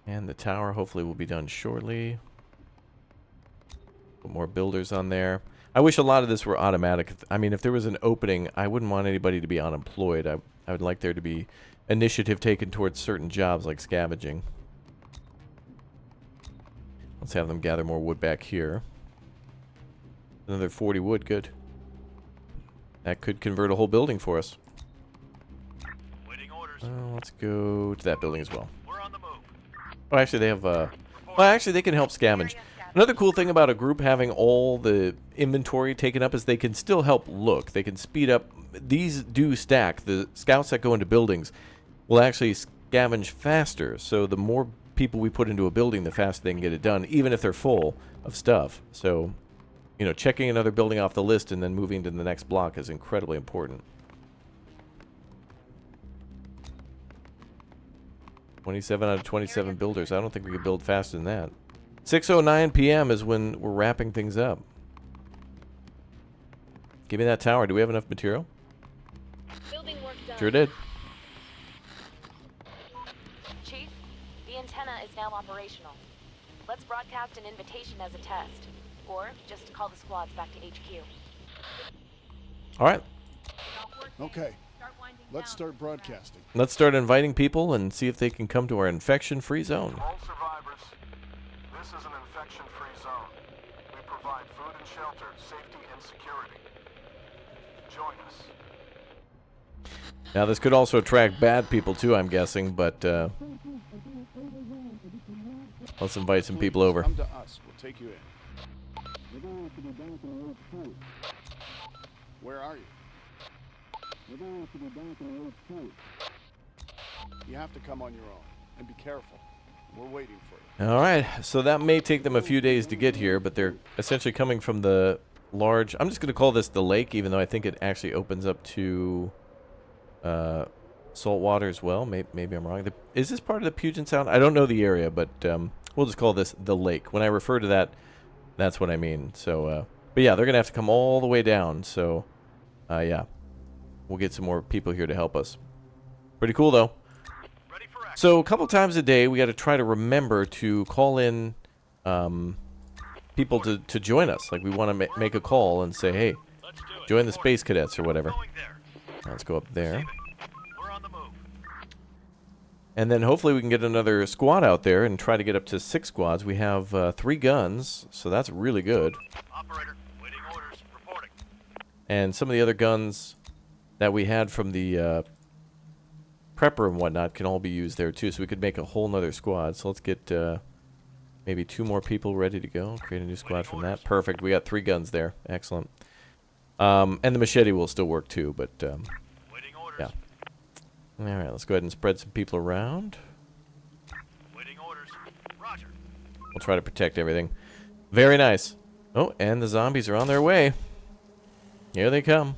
And the tower hopefully will be done shortly. Put more builders on there. I wish a lot of this were automatic. I mean, if there was an opening, I wouldn't want anybody to be unemployed. I would like there to be initiative taken towards certain jobs like scavenging. Let's have them gather more wood back here. Another 40 wood, good. That could convert a whole building for us. Waiting orders. Let's go to that building as well. We're on the move. Oh, actually, they have, well, actually, they can help scavenge. Another cool thing about a group having all the inventory taken up is they can still help look. They can speed up. These do stack. The scouts that go into buildings will actually scavenge faster. So the more people we put into a building, the faster they can get it done, even if they're full of stuff. So, you know, checking another building off the list and then moving to the next block is incredibly important. 27 out of 27 builders. I don't think we could build faster than that. 6:09 p.m. is when we're wrapping things up. Give me that tower. Do we have enough material? Building work done. Sure did. Chief, the antenna is now operational. Let's broadcast an invitation as a test. Or just call the squads back to HQ. All right. Okay, let's start broadcasting. Let's start inviting people and see if they can come to our infection-free zone. All survivors, this is an infection-free zone. We provide food and shelter, safety and security. Join us. Now, this could also attract bad people, too, I'm guessing, but let's invite some people over. Come to us. We'll take you in. Where are you? You have to come on your own. And be careful. We're waiting for you. All right, so that may take them a few days to get here, but they're essentially coming from the large... I'm just going to call this the lake, even though I think it actually opens up to salt water as well. Maybe I'm wrong. Is this part of the Puget Sound? I don't know the area, but we'll just call this the lake. When I refer to that, that's what I mean. So, but yeah, they're going to have to come all the way down. So, yeah, we'll get some more people here to help us. Pretty cool, though. Ready for action. So a couple times a day, we got to try to remember to call in people to join us. Like, we want to make a call and say, hey, Let's do it. join the Space Cadets or whatever. Going there. Let's go up there. Receiving. We're on the move. And then hopefully we can get another squad out there and try to get up to 6 squads. We have 3 guns, so that's really good. Operator, waiting orders. Reporting. And some of the other guns that we had from the prepper and whatnot can all be used there too. So we could make a whole nother squad. So let's get maybe 2 more people ready to go. Create a new squad from that. Perfect. We got 3 guns there. Excellent. And the machete will still work too, but Waiting orders. yeah. All right, let's go ahead and spread some people around. Waiting orders. Roger. We'll try to protect everything. Very nice. Oh, and the zombies are on their way. Here they come.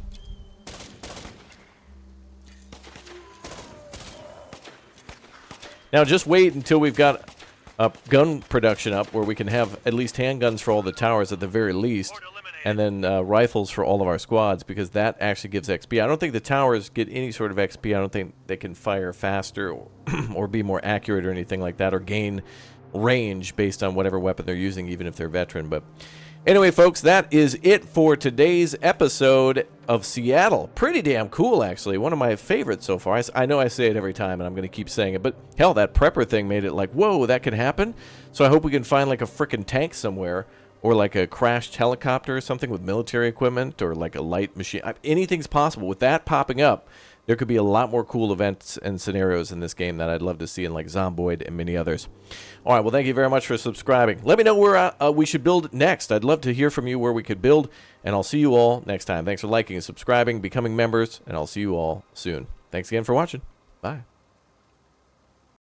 Now just wait until we've got gun production up where we can have at least handguns for all the towers at the very least. Board eliminated. And then rifles for all of our squads, because that actually gives XP. I don't think the towers get any sort of XP. I don't think they can fire faster or be more accurate or anything like that, or gain range based on whatever weapon they're using, even if they're veteran. But anyway, folks, that is it for today's episode of Seattle. Pretty damn cool, actually. One of my favorites so far. I know I say it every time, and I'm going to keep saying it, but hell, that prepper thing made it like, whoa, that could happen. So I hope we can find like a frickin' tank somewhere, or like a crashed helicopter or something with military equipment, or like a light machine. Anything's possible. With that popping up, there could be a lot more cool events and scenarios in this game that I'd love to see in like Zomboid and many others. All right, well, thank you very much for subscribing. Let me know where we should build next. I'd love to hear from you where we could build, and I'll see you all next time. Thanks for liking and subscribing, becoming members, and I'll see you all soon. Thanks again for watching. Bye.